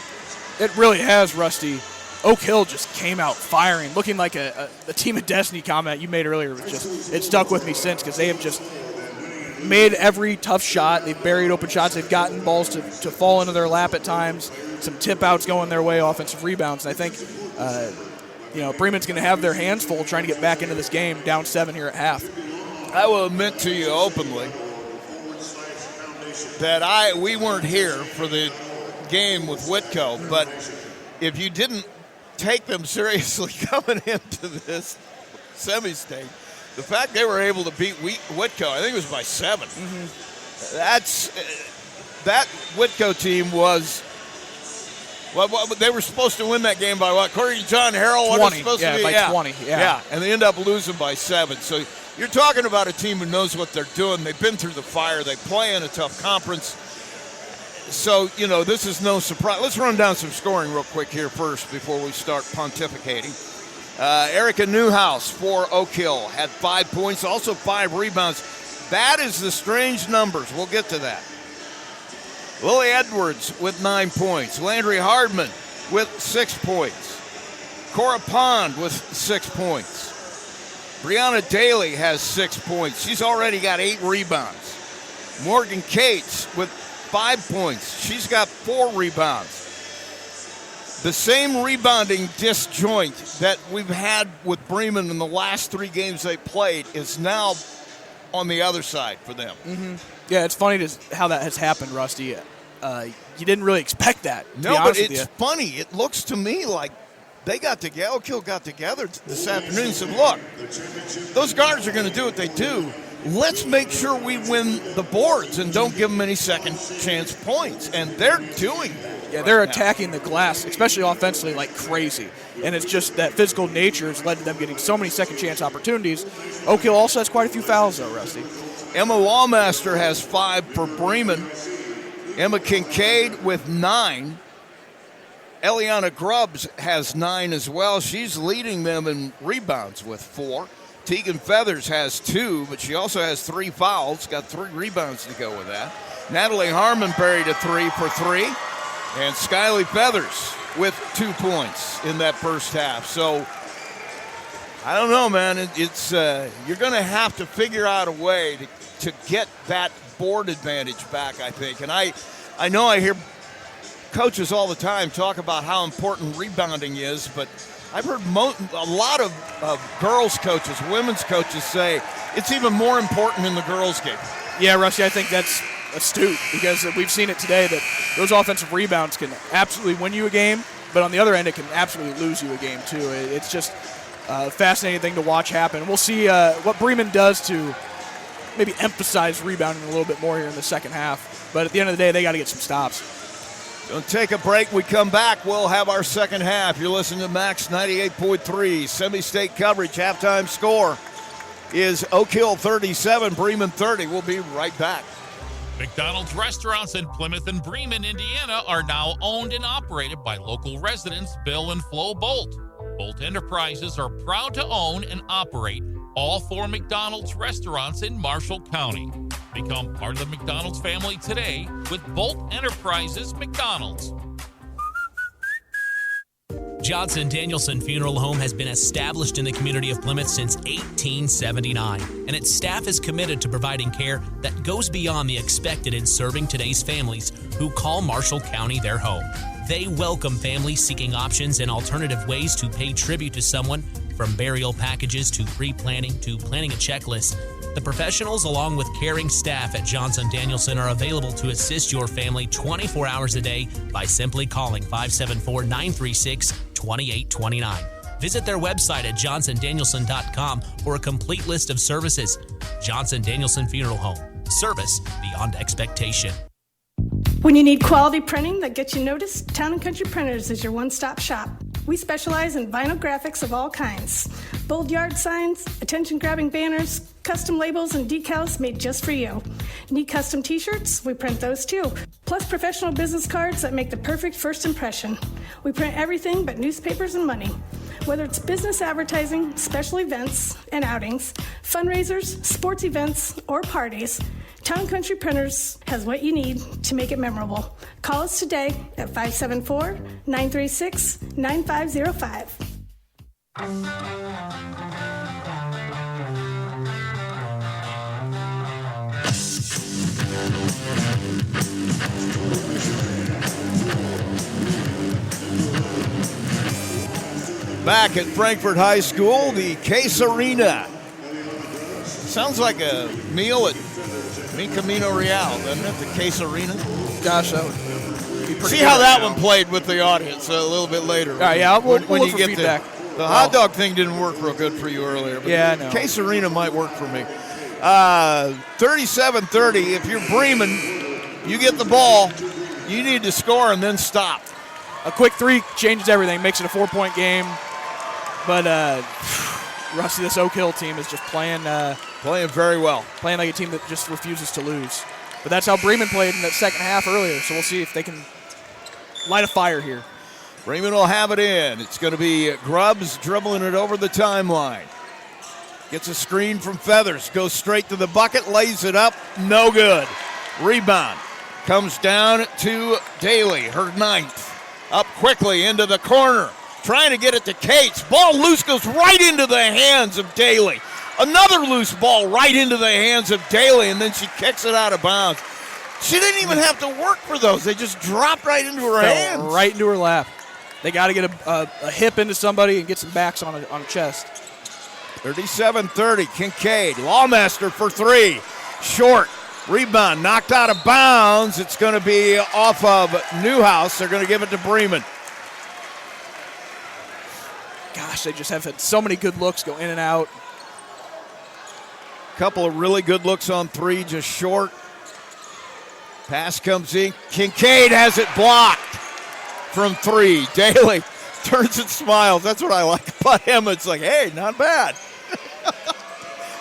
It really has, Rusty. Oak Hill just came out firing, looking like a Team of Destiny comment you made earlier. It stuck with me since, because they have just made every tough shot. They've buried open shots. They've gotten balls to fall into their lap at times. Some tip outs going their way, offensive rebounds. And I think Bremen's going to have their hands full trying to get back into this game, down 7 here at half. I will admit to you openly that we weren't here for the game with Whitco, but if you didn't take them seriously coming into this semi-state, the fact they were able to beat Whitco, I think it was by 7. Mm-hmm. That Whitco team was. They were supposed to win that game by what? According to John Harrell, 20. What was supposed to be? By 20. Yeah, and they end up losing by 7. So you're talking about a team who knows what they're doing. They've been through the fire. They play in a tough conference. So, this is no surprise. Let's run down some scoring real quick here first before we start pontificating. Erica Newhouse for Oak Hill had 5 points, also 5 rebounds. That is the strange numbers. We'll get to that. Lily Edwards with 9 points. Landry Hardman with 6 points. Cora Pond with 6 points. Brianna Daly has 6 points. She's already got 8 rebounds. Morgan Cates with 5 points. She's got 4 rebounds. The same rebounding disjoint that we've had with Bremen in the last 3 games they played is now on the other side for them. Mm-hmm. Yeah, it's funny how that has happened, Rusty. You didn't really expect that. No, but it's funny. It looks to me like they got together. Oak Hill got together this afternoon and said, look, those guards are going to do what they do. Let's make sure we win the boards and don't give them any second chance points. And they're doing that. Yeah, they're attacking the glass, especially offensively, like crazy. And it's just that physical nature has led to them getting so many second chance opportunities. Oak Hill also has quite a few fouls, though, Rusty. Emma Lawmaster has 5 for Bremen. Emma Kincaid with 9. Eliana Grubbs has 9 as well. She's leading them in rebounds with 4. Tegan Feathers has 2, but she also has 3 fouls. Got 3 rebounds to go with that. Natalie Harmon buried a 3 for 3. And Skyly Feathers with 2 points in that first half. So, I don't know, man. It's you're going to have to figure out a way to get that board advantage back, I think. And I know I hear coaches all the time talk about how important rebounding is, but I've heard a lot of girls coaches, women's coaches say it's even more important in the girls game. Yeah, Rusty, I think that's astute because we've seen it today that those offensive rebounds can absolutely win you a game, but on the other end, it can absolutely lose you a game too. It's just a fascinating thing to watch happen. We'll see what Bremen does to maybe emphasize rebounding a little bit more here in the second half. But at the end of the day, they got to get some stops. We'll take a break. We come back. We'll have our second half. You're listening to Max 98.3. Semi-state coverage. Halftime score is Oak Hill 37, Bremen 30. We'll be right back. McDonald's restaurants in Plymouth and Bremen, Indiana are now owned and operated by local residents Bill and Flo Bolt. Bolt Enterprises are proud to own and operate all 4 McDonald's restaurants in Marshall County. Become part of the McDonald's family today with Bolt Enterprises McDonald's. Johnson Danielson Funeral Home has been established in the community of Plymouth since 1879, and its staff is committed to providing care that goes beyond the expected in serving today's families who call Marshall County their home. They welcome families seeking options and alternative ways to pay tribute to someone, from burial packages to pre-planning to planning a checklist. The professionals, along with caring staff at Johnson Danielson, are available to assist your family 24 hours a day by simply calling 574-936-2829. Visit their website at johnsondanielson.com for a complete list of services. Johnson Danielson Funeral Home. Service beyond expectation. When you need quality printing that gets you noticed, Town & Country Printers is your one-stop shop. We specialize in vinyl graphics of all kinds. Bold yard signs, attention-grabbing banners, custom labels and decals made just for you. Need custom t-shirts? We print those too. Plus professional business cards that make the perfect first impression. We print everything but newspapers and money. Whether it's business advertising, special events and outings, fundraisers, sports events, or parties, Town Country Printers has what you need to make it memorable. Call us today at 574-936-9505. Back at Frankfort High School, the Case Arena. Sounds like a meal at Mi Camino Real, doesn't it? The Case Arena. Gosh, that would be pretty. See how that one played with the audience a little bit later. All right, yeah, we'll when look you for get feedback. the hot dog thing didn't work real good for you earlier. But yeah, I know. Case Arena might work for me. 37-30. If you're Bremen, you get the ball, you need to score and then stop. A quick 3 changes everything, makes it a 4-point game. But Rusty, this Oak Hill team is just playing very well. Playing like a team that just refuses to lose. But that's how Bremen played in that second half earlier, so we'll see if they can light a fire here. Bremen will have it in. It's going to be Grubbs dribbling it over the timeline. Gets a screen from Feathers, goes straight to the bucket, lays it up, no good. Rebound comes down to Daly, her 9th. Up quickly into the corner, trying to get it to Cates. Ball loose, goes right into the hands of Daly. Another loose ball right into the hands of Daly, and then she kicks it out of bounds. She didn't even have to work for those. They just dropped right into her hands. Right into her lap. They got to get a hip into somebody and get some backs on a chest. 37-30, Kincaid. Lawmaster for 3. Short. Rebound knocked out of bounds. It's going to be off of Newhouse. They're going to give it to Bremen. Gosh, they just have had so many good looks go in and out. Couple of really good looks on 3, just short. Pass comes in. Kincaid has it blocked from 3. Daly turns and smiles. That's what I like about him. It's like, hey, not bad.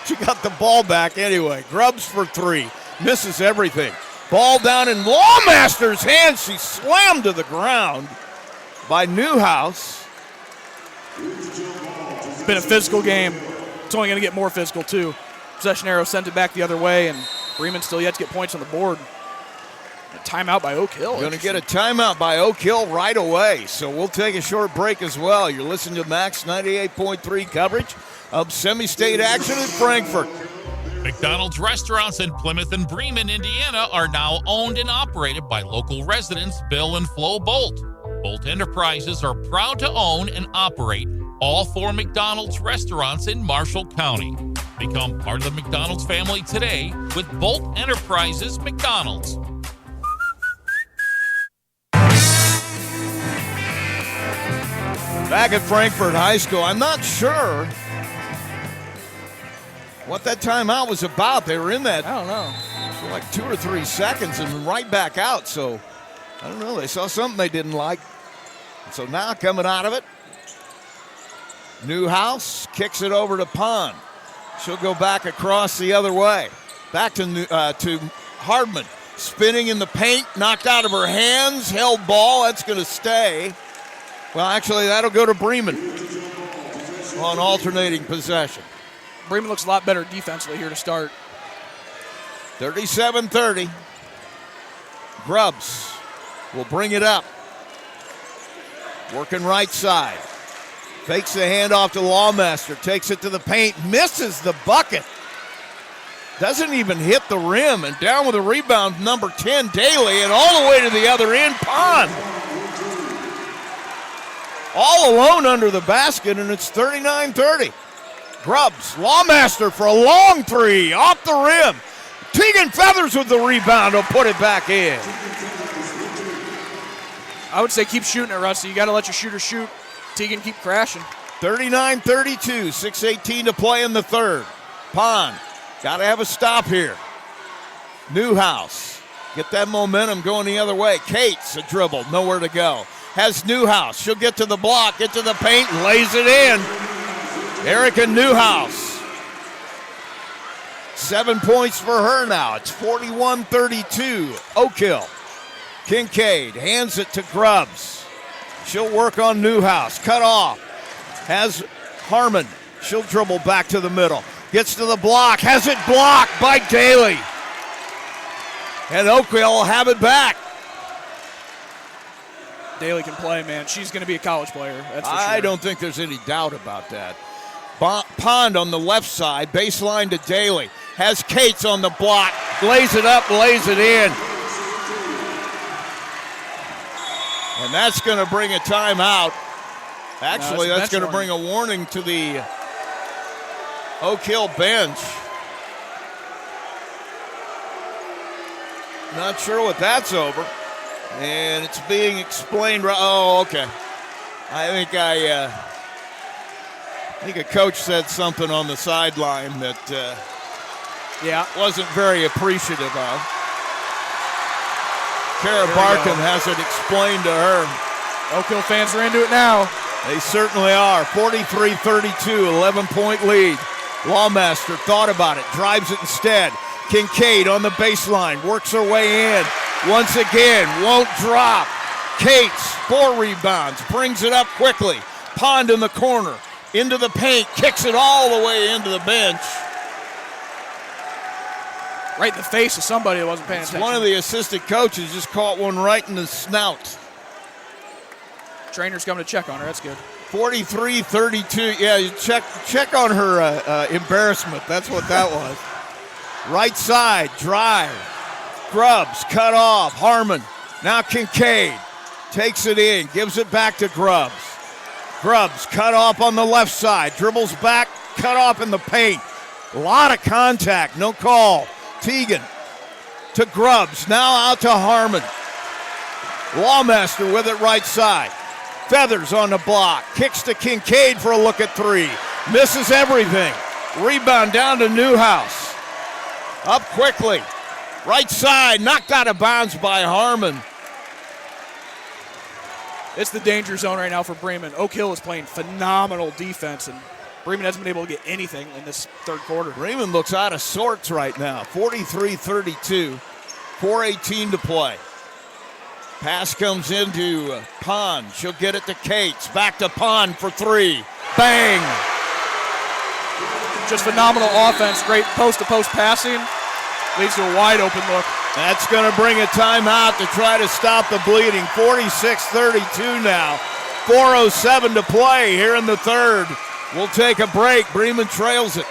She got the ball back anyway. Grubbs for 3. Misses everything. Ball down in Lawmaster's hands. She's slammed to the ground by Newhouse. It's been a physical game. It's only going to get more physical, too. Possession arrow sent it back the other way, and Bremen still yet to get points on the board. A timeout by Oak Hill. Going to get a timeout by Oak Hill right away, so we'll take a short break as well. You're listening to Max 98.3 coverage of semi-state action in Frankfort. McDonald's restaurants in Plymouth and Bremen, Indiana are now owned and operated by local residents Bill and Flo Bolt. Bolt Enterprises are proud to own and operate all 4 McDonald's restaurants in Marshall County. Become part of the McDonald's family today with Bolt Enterprises McDonald's. Back at Frankfurt High School, I'm not sure what that timeout was about. They were in that, I don't know, for like 2 or 3 seconds and then right back out. So, I don't know. They saw something they didn't like. So now coming out of it, Newhouse kicks it over to Pond. She'll go back across the other way. Back to Hardman. Spinning in the paint, knocked out of her hands, held ball. That's going to stay. Well, actually, that'll go to Bremen on alternating possession. Bremen looks a lot better defensively here to start. 37-30. Grubbs will bring it up. Working right side. Fakes the handoff to Lawmaster. Takes it to the paint. Misses the bucket. Doesn't even hit the rim. And down with a rebound, number 10, Daly. And all the way to the other end, Pond. All alone under the basket, and it's 39-30. Grubbs, Lawmaster for a long three. Off the rim. Tegan Feathers with the rebound. Will put it back in. I would say keep shooting it, Rusty. You got to let your shooter shoot. Tegan keep crashing. 39-32, 6:18 to play in the third. Pond, got to have a stop here. Newhouse, get that momentum going the other way. Cates, a dribble, nowhere to go. Has Newhouse, she'll get to the block, get to the paint, lays it in. Erica Newhouse. 7 points for her now. It's 41-32, Oak Hill. Kincaid hands it to Grubbs. She'll work on Newhouse. Cut off. Has Harmon. She'll dribble back to the middle. Gets to the block. Has it blocked by Daly. And Oak Hill will have it back. Daly can play, man. She's going to be a college player. That's for sure. I don't think there's any doubt about that. Pond on the left side. Baseline to Daly. Has Cates on the block. Lays it up, lays it in. And that's going to bring a timeout. Actually, that's going to bring a warning to the Oak Hill bench. Not sure what that's over. And it's being explained. Oh, okay. I think a coach said something on the sideline that wasn't very appreciative of. Kara Barkham has it explained to her. Oak Hill fans are into it now. They certainly are. 43-32, 11-point lead. Lawmaster thought about it, drives it instead. Kincaid on the baseline, works her way in. Once again, won't drop. Cates, 4 rebounds, brings it up quickly. Pond in the corner, into the paint, kicks it all the way into the bench. Right in the face of somebody that wasn't paying attention. One of the assistant coaches just caught one right in the snout. Trainer's coming to check on her. That's good. 43-32. Yeah, you check on her embarrassment. That's what that was. Right side, drive. Grubbs, cut off. Harmon. Now Kincaid takes it in, gives it back to Grubbs. Grubbs, cut off on the left side. Dribbles back, cut off in the paint. A lot of contact, no call. Tegan to Grubbs, now out to Harmon. Lawmaster with it right side. Feathers on the block, kicks to Kincaid for a look at 3. Misses everything. Rebound down to Newhouse. Up quickly. Right side, knocked out of bounds by Harmon. It's the danger zone right now for Bremen. Oak Hill is playing phenomenal defense, and Bremen hasn't been able to get anything in this third quarter. Bremen looks out of sorts right now. 43-32, 4:18 to play. Pass comes into Pond. She'll get it to Cates. Back to Pond for 3. Bang! Just phenomenal offense. Great post-to-post passing. Leads to a wide-open look. That's going to bring a timeout to try to stop the bleeding. 46-32 now. 4:07 to play here in the third. We'll take a break. Bremen trails it.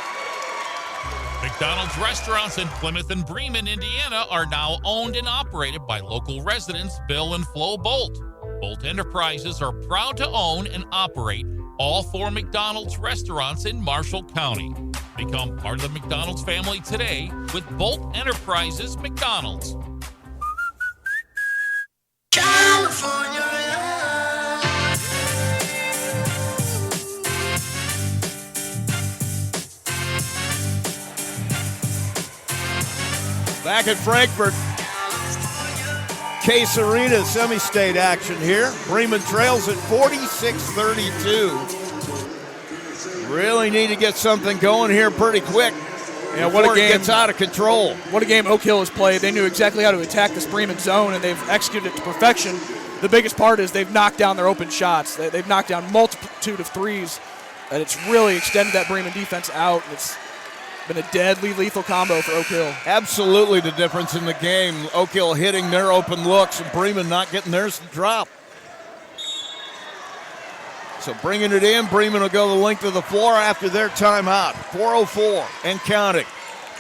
McDonald's restaurants in Plymouth and Bremen, Indiana are now owned and operated by local residents Bill and Flo Bolt. Bolt Enterprises are proud to own and operate all 4 McDonald's restaurants in Marshall County. Become part of the McDonald's family today with Bolt Enterprises McDonald's. Back at Frankfurt, Case Arena semi-state action here. Bremen trails at 46-32. Really need to get something going here pretty quick. Yeah, what a game. It gets out of control. What a game Oak Hill has played. They knew exactly how to attack this Bremen zone, and they've executed it to perfection. The biggest part is they've knocked down their open shots. They've knocked down multitude of threes, and it's really extended that Bremen defense out. It's been a deadly lethal combo for Oak Hill. Absolutely the difference in the game. Oak Hill hitting their open looks and Bremen not getting theirs to drop. So bringing it in, Bremen will go the length of the floor after their timeout. 4:04 and counting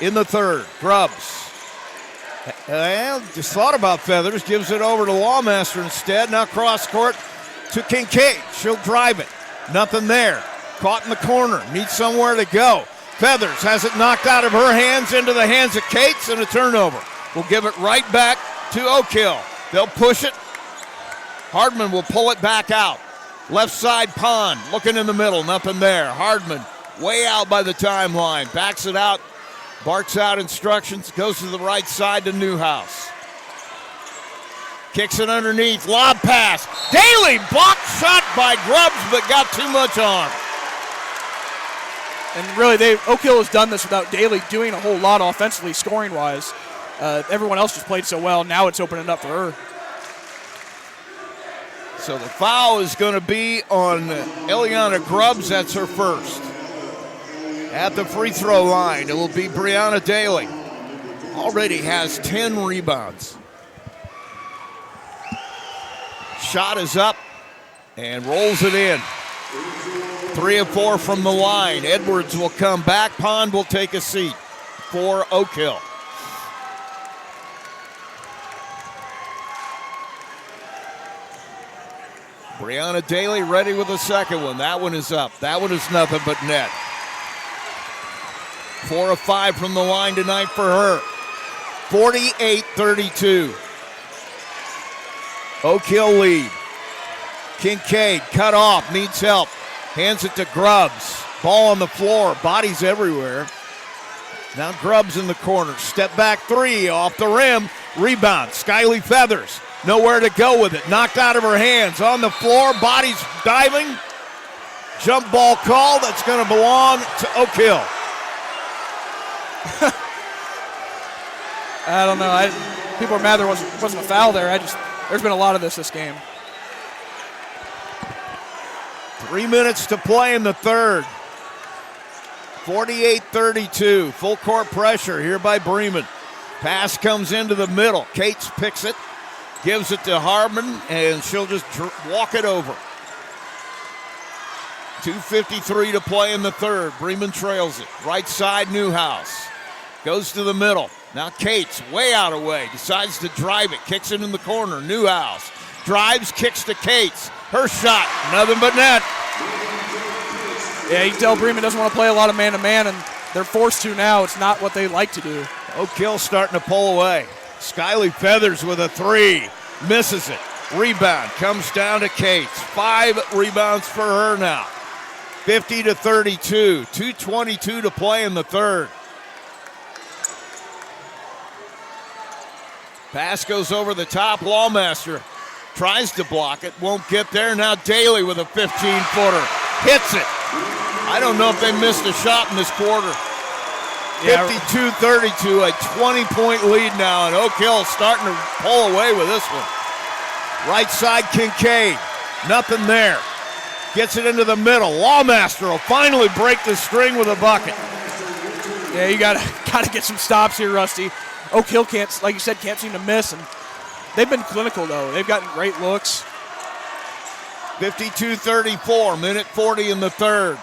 in the third. Grubbs. Just thought about Feathers. Gives it over to Lawmaster instead. Now cross court to Kincaid. She'll drive it. Nothing there. Caught in the corner. Needs somewhere to go. Feathers has it knocked out of her hands into the hands of Cates, and a turnover. We'll give it right back to Oak Hill. They'll push it. Hardman will pull it back out. Left side Pond looking in the middle. Nothing there. Hardman way out by the timeline. Backs it out. Barks out instructions. Goes to the right side to Newhouse. Kicks it underneath. Lob pass. Daly blocked shot by Grubbs, but got too much on. And really, Oak Hill has done this without Daly doing a whole lot offensively, scoring-wise. Everyone else just played so well. Now it's opening up for her. So the foul is going to be on Eliana Grubbs. That's her first. At the free throw line, it will be Brianna Daly. Already has 10 rebounds. Shot is up and rolls it in. 3 of 4 from the line. Edwards will come back. Pond will take a seat for Oak Hill. Brianna Daly ready with the second one. That one is up. That one is nothing but net. 4 of 5 from the line tonight for her. 48-32. Oak Hill lead. Kincaid cut off, needs help. Hands it to Grubbs. Ball on the floor, bodies everywhere. Now Grubbs in the corner. Step back three off the rim. Rebound. Skyly Feathers. Nowhere to go with it. Knocked out of her hands. On the floor, bodies diving. Jump ball call. That's going to belong to Oak Hill. I don't know. People are mad there wasn't a foul there. There's been a lot of this game. 3 minutes to play in the third. 48-32. Full court pressure here by Bremen. Pass comes into the middle. Cates picks it. Gives it to Hardman, and she'll just walk it over. 2:53 to play in the third. Bremen trails it. Right side, Newhouse. Goes to the middle. Now Cates, way out of way. Decides to drive it. Kicks it in the corner. Newhouse. Drives, kicks to Cates. Her shot, nothing but net. Yeah, you can tell Bremen doesn't want to play a lot of man-to-man, and they're forced to now. It's not what they like to do. Oak Hill starting to pull away. Skyly Feathers with a three. Misses it. Rebound comes down to Cates. 5 rebounds for her now. 50-32. 2:22 to play in the third. Pass goes over the top. Lawmaster tries to block it. Won't get there. Now Daly with a 15-footer. Hits it. I don't know if they missed a shot in this quarter. 52-32, a 20-point lead now, and Oak Hill starting to pull away with this one. Right side, Kincaid. Nothing there. Gets it into the middle. Lawmaster will finally break the string with a bucket. Yeah, you gotta get some stops here, Rusty. Oak Hill can't, like you said, can't seem to miss, and they've been clinical though. They've gotten great looks. 52-34, minute 40 in the third.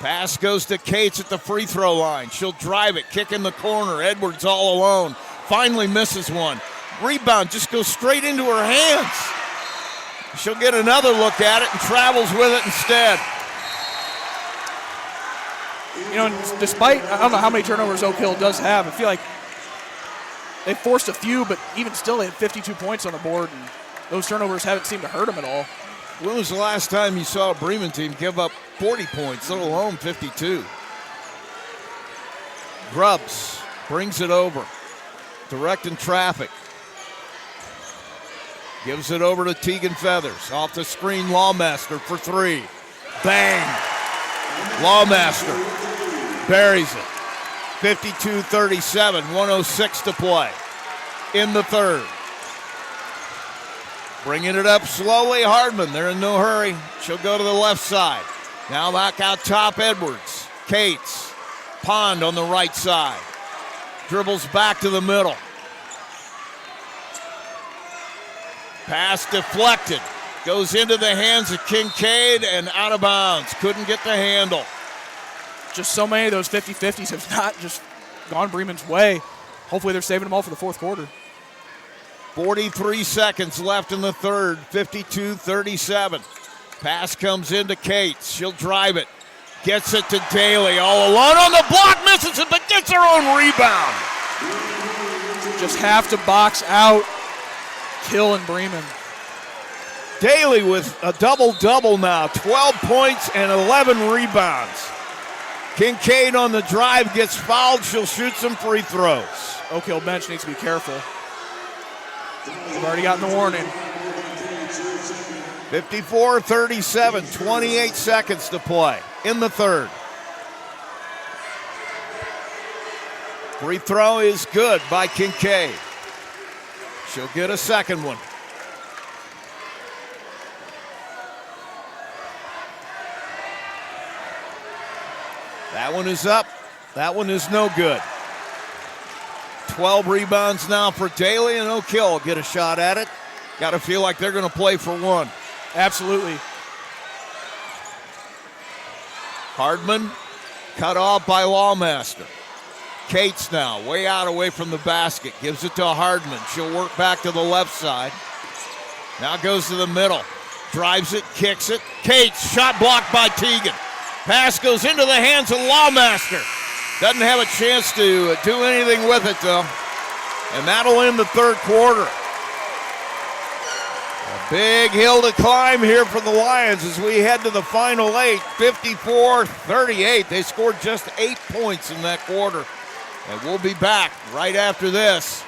Pass goes to Cates at the free throw line. She'll drive it, kick in the corner. Edwards all alone. Finally misses one. Rebound just goes straight into her hands. She'll get another look at it and travels with it instead. and despite, I don't know how many turnovers Oak Hill does have, I feel like they forced a few, but even still they had 52 points on the board, and those turnovers haven't seemed to hurt them at all. When was the last time you saw a Bremen team give up 40 points, let alone 52? Grubbs brings it over, directing traffic. Gives it over to Tegan Feathers. Off the screen, Lawmaster for three. Bang! Lawmaster buries it. 52-37, 1:06 to play in the third. Bringing it up slowly, Hardman. They're in no hurry. She'll go to the left side. Now back out top, Edwards. Cates. Pond on the right side. Dribbles back to the middle. Pass deflected. Goes into the hands of Kincaid and out of bounds. Couldn't get the handle. Just so many of those 50-50s have not just gone Bremen's way. Hopefully they're saving them all for the fourth quarter. 43 seconds left in the third, 52-37. Pass comes into Cates. She'll drive it. Gets it to Daly all alone on the block, misses it, but gets her own rebound. Just have to box out Kill and Bremen. Daly with a double-double now, 12 points and 11 rebounds. Kincaid on the drive gets fouled. She'll shoot some free throws. Oak Hill bench needs to be careful. We've already gotten the warning. 54-37, 28 seconds to play in the third. Free throw is good by Kincaid. She'll get a second one. That one is up. That one is no good. 12 rebounds now for Daly, and Oak Hill get a shot at it. Got to feel like they're going to play for one. Absolutely. Hardman cut off by Lawmaster. Cates now, way out away from the basket. Gives it to Hardman. She'll work back to the left side. Now goes to the middle. Drives it, kicks it. Cates, shot blocked by Tegan. Pass goes into the hands of Lawmaster. Doesn't have a chance to do anything with it, though. And that'll end the third quarter. A big hill to climb here for the Lions as we head to the final eight, 54-38. They scored just 8 points in that quarter. And we'll be back right after this.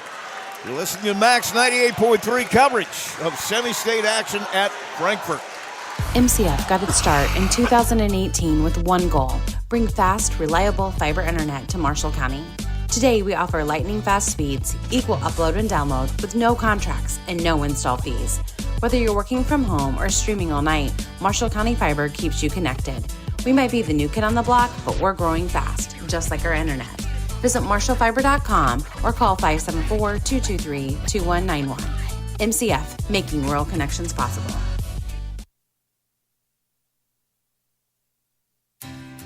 You're listening to Max 98.3 coverage of semi-state action at Frankfort. MCF got its start in 2018 with one goal: bring fast, reliable fiber internet to Marshall County. Today, we offer lightning fast speeds, equal upload and download with no contracts and no install fees. Whether you're working from home or streaming all night, Marshall County Fiber keeps you connected. We might be the new kid on the block, but we're growing fast, just like our internet. Visit marshallfiber.com or call 574-223-2191. MCF, making rural connections possible.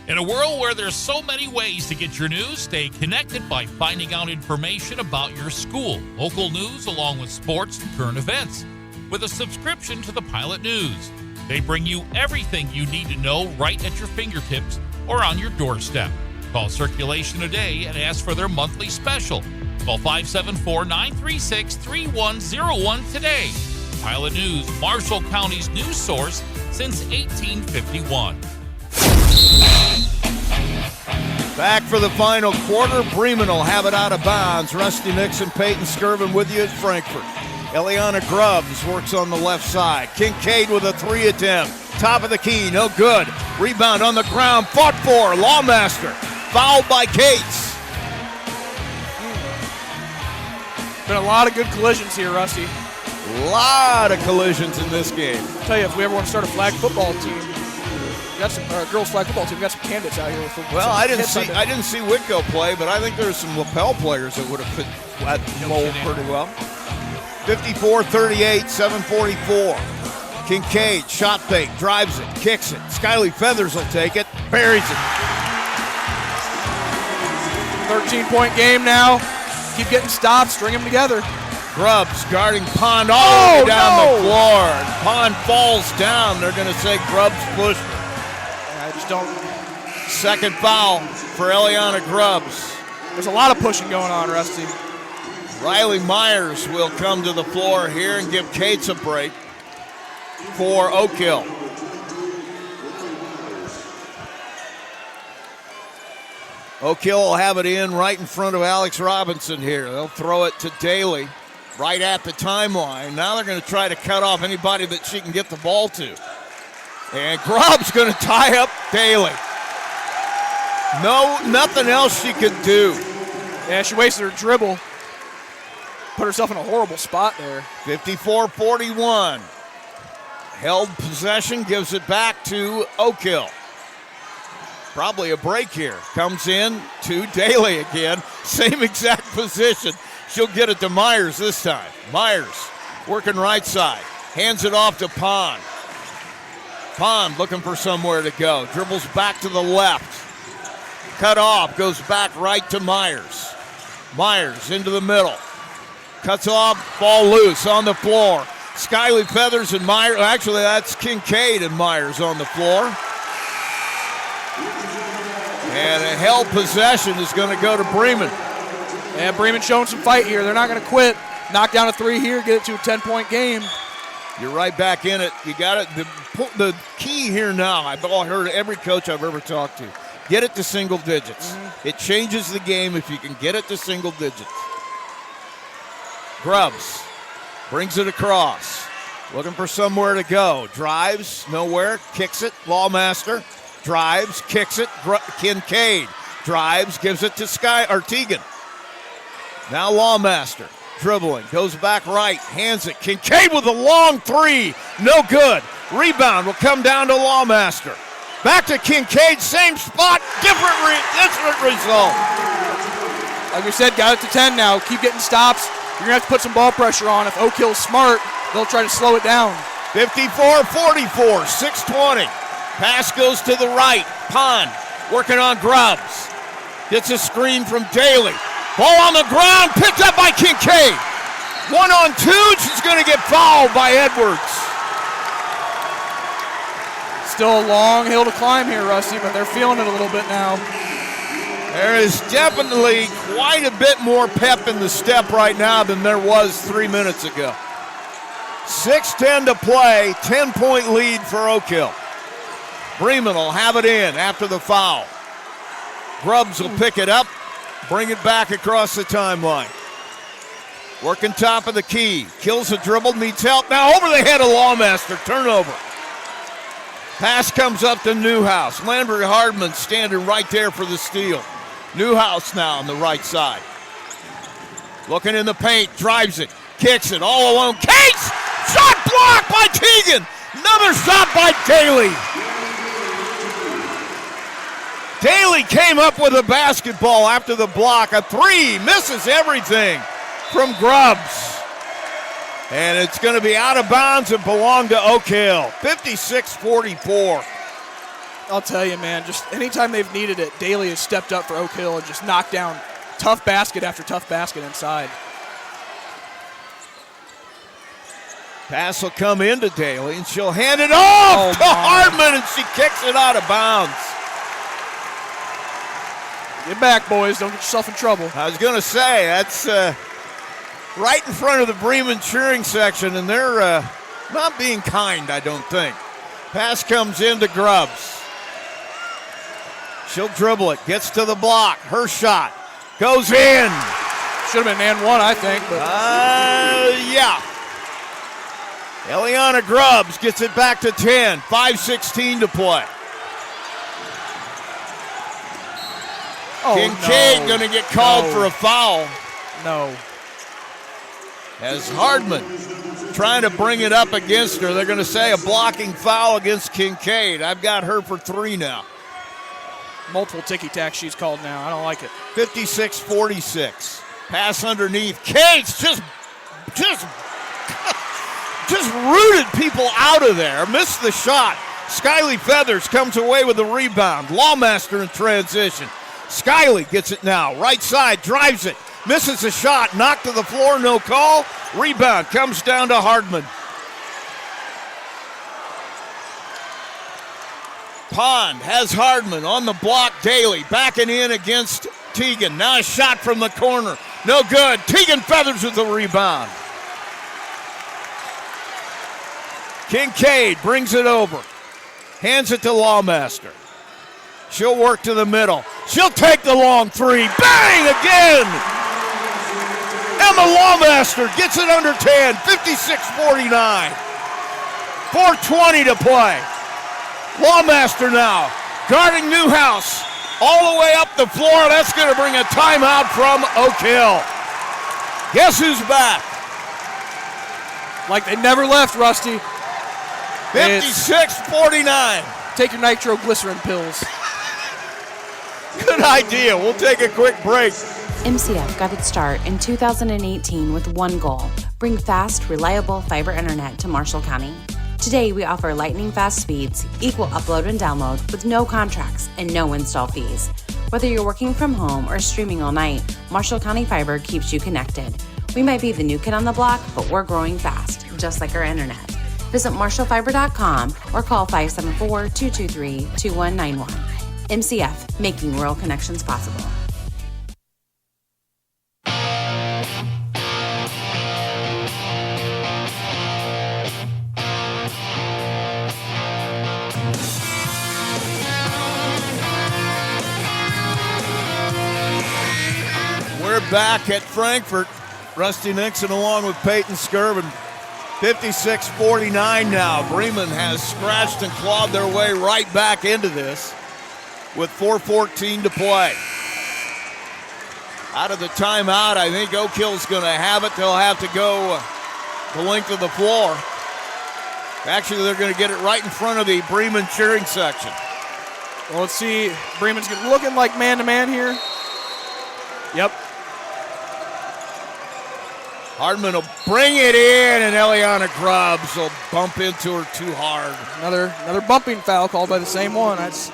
In a world where there's so many ways to get your news, stay connected by finding out information about your school, local news, along with sports and current events. With a subscription to the Pilot News, they bring you everything you need to know right at your fingertips or on your doorstep. Call Circulation today and ask for their monthly special. Call 574-936-3101 today. Pilot News, Marshall County's news source since 1851. Back for the final quarter. Bremen will have it out of bounds. Rusty Nixon, Peyton Skirvin with you at Frankfort. Eliana Grubbs works on the left side. Kincaid with a three attempt. Top of the key, no good. Rebound on the ground, fought for. Lawmaster, fouled by Cates. Been a lot of good collisions here, Rusty. A lot of collisions in this game. I'll tell you, if we ever want to start a flag football team, we got some girls flag football team. We got some candidates out here. Well, I didn't see Whitco play, but I think there's some lapel players that would have fit that mold pretty well. 54-38, 7:44. Kincaid, shot fake, drives it, kicks it. Skyly Feathers will take it, buries it. 13-point game now. Keep getting stops, string them together. Grubbs guarding Pond all the way down the floor. Pond falls down. They're going to say Grubbs pushed her. I just don't. Second foul for Eliana Grubbs. There's a lot of pushing going on, Rusty. Riley Myers will come to the floor here and give Cates a break for Oak Hill. Oak Hill will have it in right in front of Alex Robinson here. They'll throw it to Daly right at the timeline. Now they're going to try to cut off anybody that she can get the ball to. And Grubb's going to tie up Daly. No, nothing else she could do. Yeah, she wasted her dribble. Put herself in a horrible spot there. 54-41. Held possession, gives it back to Oak Hill. Probably a break here. Comes in to Daly again. Same exact position. She'll get it to Myers this time. Myers working right side. Hands it off to Pond. Pond looking for somewhere to go. Dribbles back to the left. Cut off. Goes back right to Myers. Myers into the middle. Cuts off. Ball loose on the floor. Skyley Feathers and Myers. Actually, that's Kincaid and Myers on the floor. And a held possession is going to go to Bremen. Yeah, Bremen showing some fight here. They're not going to quit. Knock down a 3 here, get it to a 10-point game. You're right back in it. You got it. The key here now, I've all heard every coach I've ever talked to, get it to single digits. Mm-hmm. It changes the game if you can get it to single digits. Grubbs brings it across. Looking for somewhere to go. Drives, nowhere. Kicks it. Lawmaster. Drives, kicks it. Kincaid drives, gives it to Tegan. Now Lawmaster dribbling, goes back right, hands it. Kincaid with a long 3, no good. Rebound will come down to Lawmaster. Back to Kincaid, same spot, different result. Like we said, got it to 10 now. Keep getting stops. You're going to have to put some ball pressure on. If Oak Hill's smart, they'll try to slow it down. 54-44, 6:20. Pass goes to the right. Pond working on Grubbs. Gets a screen from Daly. Ball on the ground, picked up by Kincaid. 1-on-2, she's going to get fouled by Edwards. Still a long hill to climb here, Rusty, but they're feeling it a little bit now. There is definitely quite a bit more pep in the step right now than there was 3 minutes ago. 6:10 to play, 10-point lead for Oak Hill. Bremen will have it in after the foul. Grubbs will pick it up, bring it back across the timeline. Working top of the key. Kills a dribble, needs help. Now over the head of Lawmaster. Turnover. Pass comes up to Newhouse. Landry Hardman standing right there for the steal. Newhouse now on the right side. Looking in the paint, drives it, kicks it, all alone. Cates! Shot blocked by Teagan! Another shot by Daly. Daly came up with a basketball after the block. A 3, misses everything from Grubbs. And it's going to be out of bounds and belong to Oak Hill. 56-44. I'll tell you, man, just anytime they've needed it, Daly has stepped up for Oak Hill and just knocked down tough basket after tough basket inside. Pass will come into Daly, and she'll hand it off to Hardman, and she kicks it out of bounds. Get back, boys. Don't get yourself in trouble. I was going to say, that's right in front of the Bremen cheering section, and they're not being kind, I don't think. Pass comes into Grubbs. She'll dribble it, gets to the block. Her shot goes in. Should have been an and one, I think. But yeah. Eliana Grubbs gets it back to 10. 5:16 to play. Kincaid going to get called for a foul. No. As Hardman trying to bring it up against her, they're going to say a blocking foul against Kincaid. I've got her for 3 now. Multiple ticky-tack she's called now. I don't like it. 56-46. Pass underneath. Cates just rooted people out of there. Missed the shot. Skyley Feathers comes away with the rebound. Lawmaster in transition. Skyley gets it now. Right side, drives it. Misses the shot. Knocked to the floor, no call. Rebound comes down to Hardman. Pond has Hardman on the block. Daly backing in against Teagan. Now a shot from the corner. No good. Teagan Feathers with the rebound. Kincaid brings it over. Hands it to Lawmaster. She'll work to the middle. She'll take the long three. Bang again! Emma Lawmaster gets it under 10. 56-49. 4:20 to play. Lawmaster now guarding Newhouse all the way up the floor. That's going to bring a timeout from Oak Hill. Guess who's back? Like they never left, Rusty. 56-49. Take your nitroglycerin pills. Good idea. We'll take a quick break. MCF got its start in 2018 with one goal: bring fast, reliable fiber internet to Marshall County. Today, we offer lightning fast speeds, equal upload and download with no contracts and no install fees. Whether you're working from home or streaming all night, Marshall County Fiber keeps you connected. We might be the new kid on the block, but we're growing fast, just like our internet. Visit marshallfiber.com or call 574-223-2191. MCF, making rural connections possible. We're back at Frankfort. Rusty Nixon along with Peyton Skirvin. 56-49 now. Bremen has scratched and clawed their way right back into this with 4:14 to play. Out of the timeout, I think Oak Hill's going to have it. They'll have to go the length of the floor. Actually, they're going to get it right in front of the Bremen cheering section. Well, let's see. Bremen's looking like man-to-man here. Yep. Hardman will bring it in, and Eliana Grubbs will bump into her too hard. Another bumping foul called by the same one. That's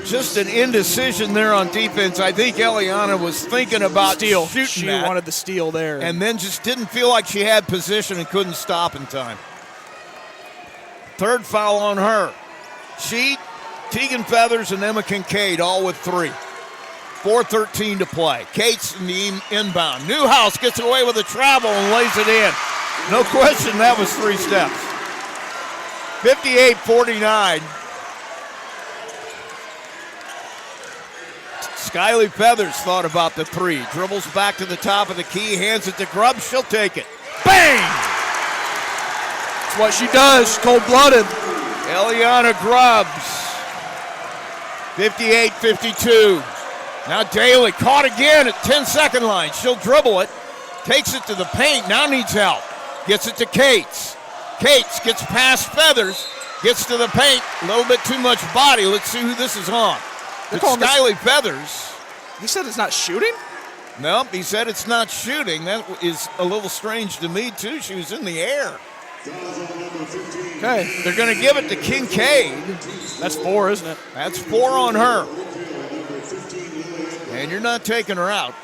just an indecision there on defense. I think Eliana was thinking about shooting She that, wanted the steal there. and then just didn't feel like she had position and couldn't stop in time. Third foul on her. She, Teagan Feathers, and Emma Kincaid all with 3. 4:13 to play. Cates in the inbound. Newhouse gets away with a travel and lays it in. No question that was 3 steps. 58-49. Skyly Feathers thought about the 3. Dribbles back to the top of the key. Hands it to Grubbs. She'll take it. Bang! That's what she does. She's cold-blooded. Eliana Grubbs. 58-52. Now Daly caught again at 10-second line. She'll dribble it. Takes it to the paint. Now needs help. Gets it to Cates. Cates gets past Feathers. Gets to the paint. A little bit too much body. Let's see who this is on. It's Skyly Feathers. He said it's not shooting? Nope, he said it's not shooting. That is a little strange to me, too. She was in the air. Okay. They're going to give it to Kincaid. That's 4, isn't it? That's 4 on her. And you're not taking her out.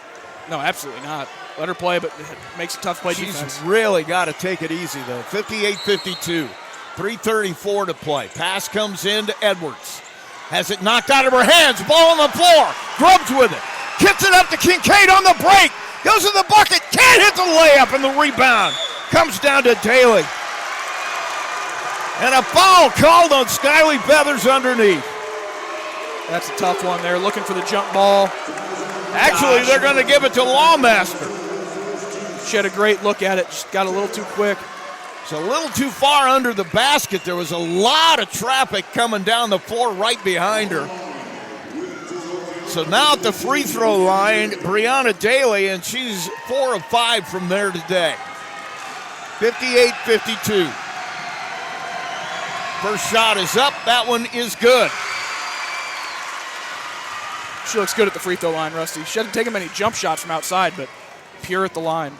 No, absolutely not. Let her play, but it makes a tough play defense. She's really got to take it easy, though. 58-52. 3:34 to play. Pass comes in to Edwards. Has it knocked out of her hands. Ball on the floor. Grubbs with it. Kicks it up to Kincaid on the break. Goes to the bucket. Can't hit the layup, and the rebound comes down to Daly. And a foul called on Skyly Feathers underneath. That's a tough one there. Looking for the jump ball. Actually, they're going to give it to Lawmaster. She had a great look at it. Just got a little too quick. It's a little too far under the basket. There was a lot of traffic coming down the floor right behind her. So now at the free throw line, Brianna Daly, and she's 4 of 5 from there today. 58-52. First shot is up. That one is good. She looks good at the free throw line, Rusty. She hasn't taken many jump shots from outside, but pure at the line.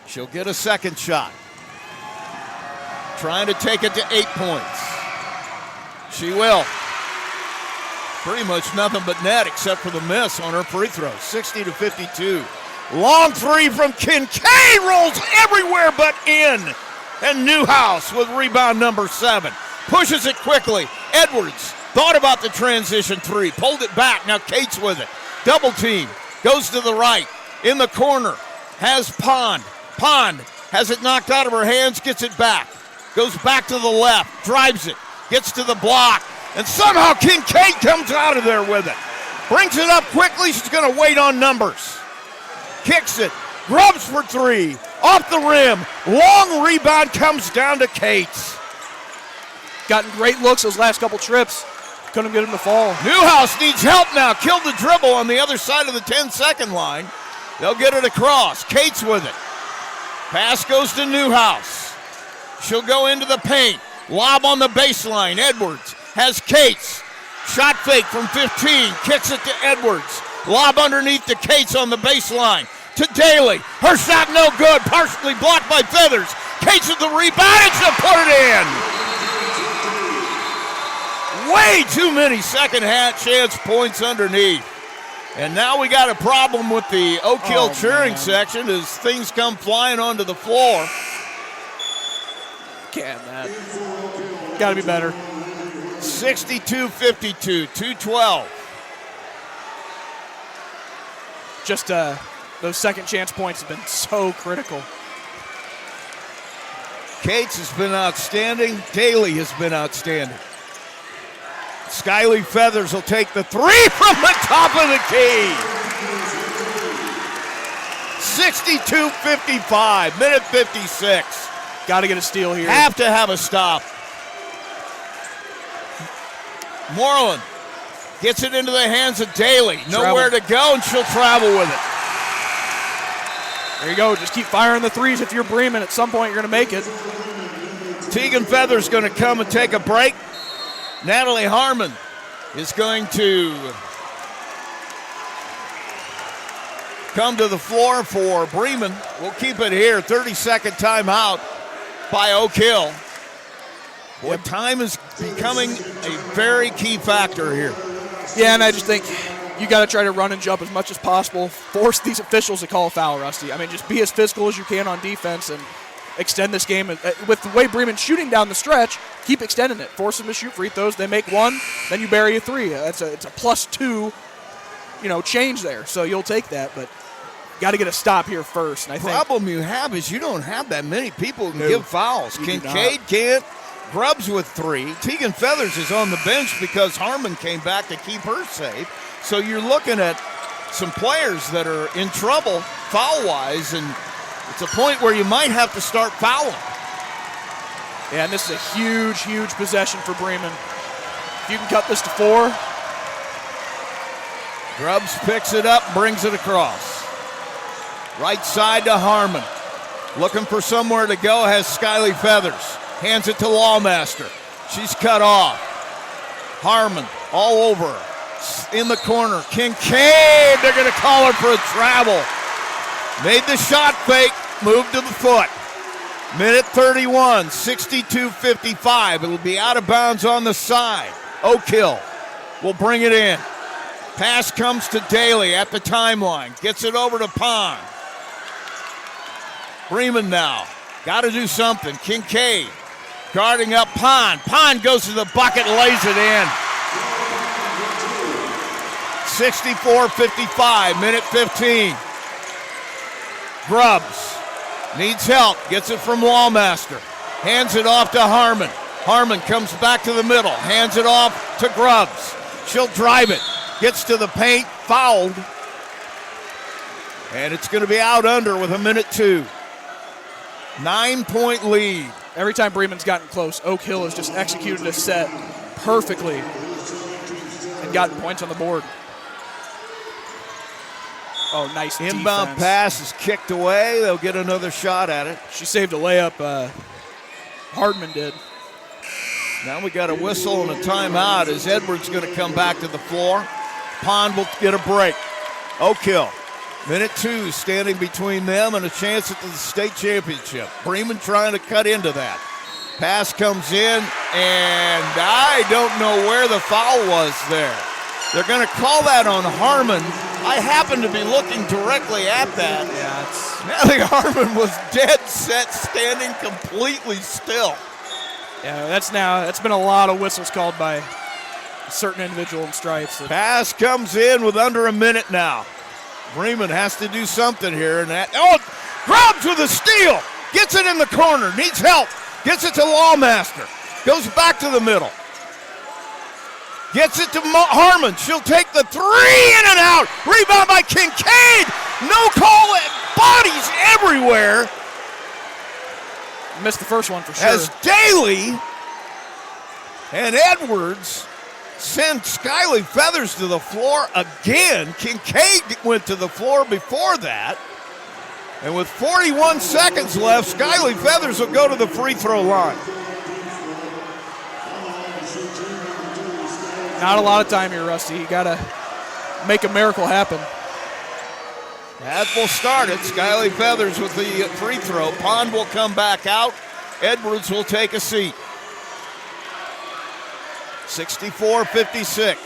She'll get a second shot. Trying to take it to 8 points. She will. Pretty much nothing but net except for the miss on her free throw. 60-52. Long 3 from Kincaid. Rolls everywhere but in. And Newhouse with rebound number 7. Pushes it quickly. Edwards Thought about the transition three. Pulled it back. Now Cates with it. Double team. Goes to the right. In the corner. Has Pond. Pond has it knocked out of her hands. Gets it back. Goes back to the left. Drives it. Gets to the block. And somehow Kincaid comes out of there with it. Brings it up quickly. She's going to wait on numbers. Kicks it. Grubs for three. Off the rim. Long rebound comes down to Cates. Gotten great looks those last couple trips. Couldn't get him to fall. Newhouse needs help now. Killed the dribble on the other side of the 10-second line. They'll get it across. Cates with it. Pass goes to Newhouse. She'll go into the paint. Lob on the baseline. Edwards has Cates. Shot fake from 15. Kicks it to Edwards. Lob underneath to Cates on the baseline. To Daly. Her shot no good. Partially blocked by Feathers. Cates with the rebound and she'll put it in. Way too many second half chance points underneath. And now we got a problem with the Oak Hill cheering section as things come flying onto the floor. Can't that. Got to be better. 62-52, 2:12. Just those second chance points have been so critical. Cates has been outstanding. Daly has been outstanding. Skyly Feathers will take the three from the top of the key. 62-55, minute 56. Got to get a steal here. Have to have a stop. Moreland gets it into the hands of Daly. Nowhere to go, and she'll travel with it. There you go. Just keep firing the threes. If you're Bremen, at some point you're going to make it. Tegan Feathers going to come and take a break. Natalie Harmon is going to come to the floor for Bremen. We'll keep it here. 30-second timeout by Oak Hill. Boy, time is becoming a very key factor here. Yeah, and I just think you got to try to run and jump as much as possible. Force these officials to call a foul, Rusty. I mean, just be as physical as you can on defense and extend this game. With the way Bremen's shooting down the stretch, keep extending it. Force them to shoot free throws. They make one, then you bury a three. It's a +2, change there. So you'll take that, but got to get a stop here first. And I think problem you have is you don't have that many people who can give fouls. Kincaid can't. Grubbs with three. Tegan Feathers is on the bench because Harmon came back to keep her safe. So you're looking at some players that are in trouble foul-wise, and it's a point where you might have to start fouling. Yeah, and this is a huge, huge possession for Bremen. If you can cut this to 4. Grubbs picks it up, brings it across. Right side to Harmon. Looking for somewhere to go, has Skyly Feathers. Hands it to Lawmaster. She's cut off. Harmon all over her. In the corner. Kincaid, they're going to call her for a travel. Made the shot fake, moved to the foot. Minute 31, 62-55. It'll be out of bounds on the side. Oak Hill will bring it in. Pass comes to Daly at the timeline. Gets it over to Pond. Bremen now. Got to do something. Kincaid guarding up Pond. Pond goes to the bucket, lays it in. 64-55, minute 15. Grubbs needs help, gets it from Lawmaster. Hands it off to Harmon. Harmon comes back to the middle, hands it off to Grubbs. She'll drive it, gets to the paint, fouled. And it's going to be out under with a minute 2. 9-point lead. Every time Bremen's gotten close, Oak Hill has just executed a set perfectly and gotten points on the board. Oh, nice inbound defense. Pass is kicked away. They'll get another shot at it. She saved a layup. Hardman did. Now we got a whistle and a timeout as Edwards going to come back to the floor. Pond will get a break. Oak Hill, minute 2 standing between them and a chance at the state championship. Bremen trying to cut into that. Pass comes in, and I don't know where the foul was there. They're going to call that on Harmon. I happen to be looking directly at that. Yeah, Natalie Harmon was dead set, standing completely still. Yeah, that's been a lot of whistles called by certain individual in stripes. Pass comes in with under a minute now. Bremen has to do something here. And grabs with a steal. Gets it in the corner. Needs help. Gets it to Lawmaster. Goes back to the middle. Gets it to Harmon. She'll take the three, in and out. Rebound by Kincaid. No call. Bodies everywhere. Missed the first one for sure. As Daly and Edwards send Skyly Feathers to the floor again. Kincaid went to the floor before that. And with 41 seconds left, Skyly Feathers will go to the free throw line. Not a lot of time here, Rusty. You got to make a miracle happen. That will start it. Skyly Feathers with the free throw. Pond will come back out. Edwards will take a seat. 64-56.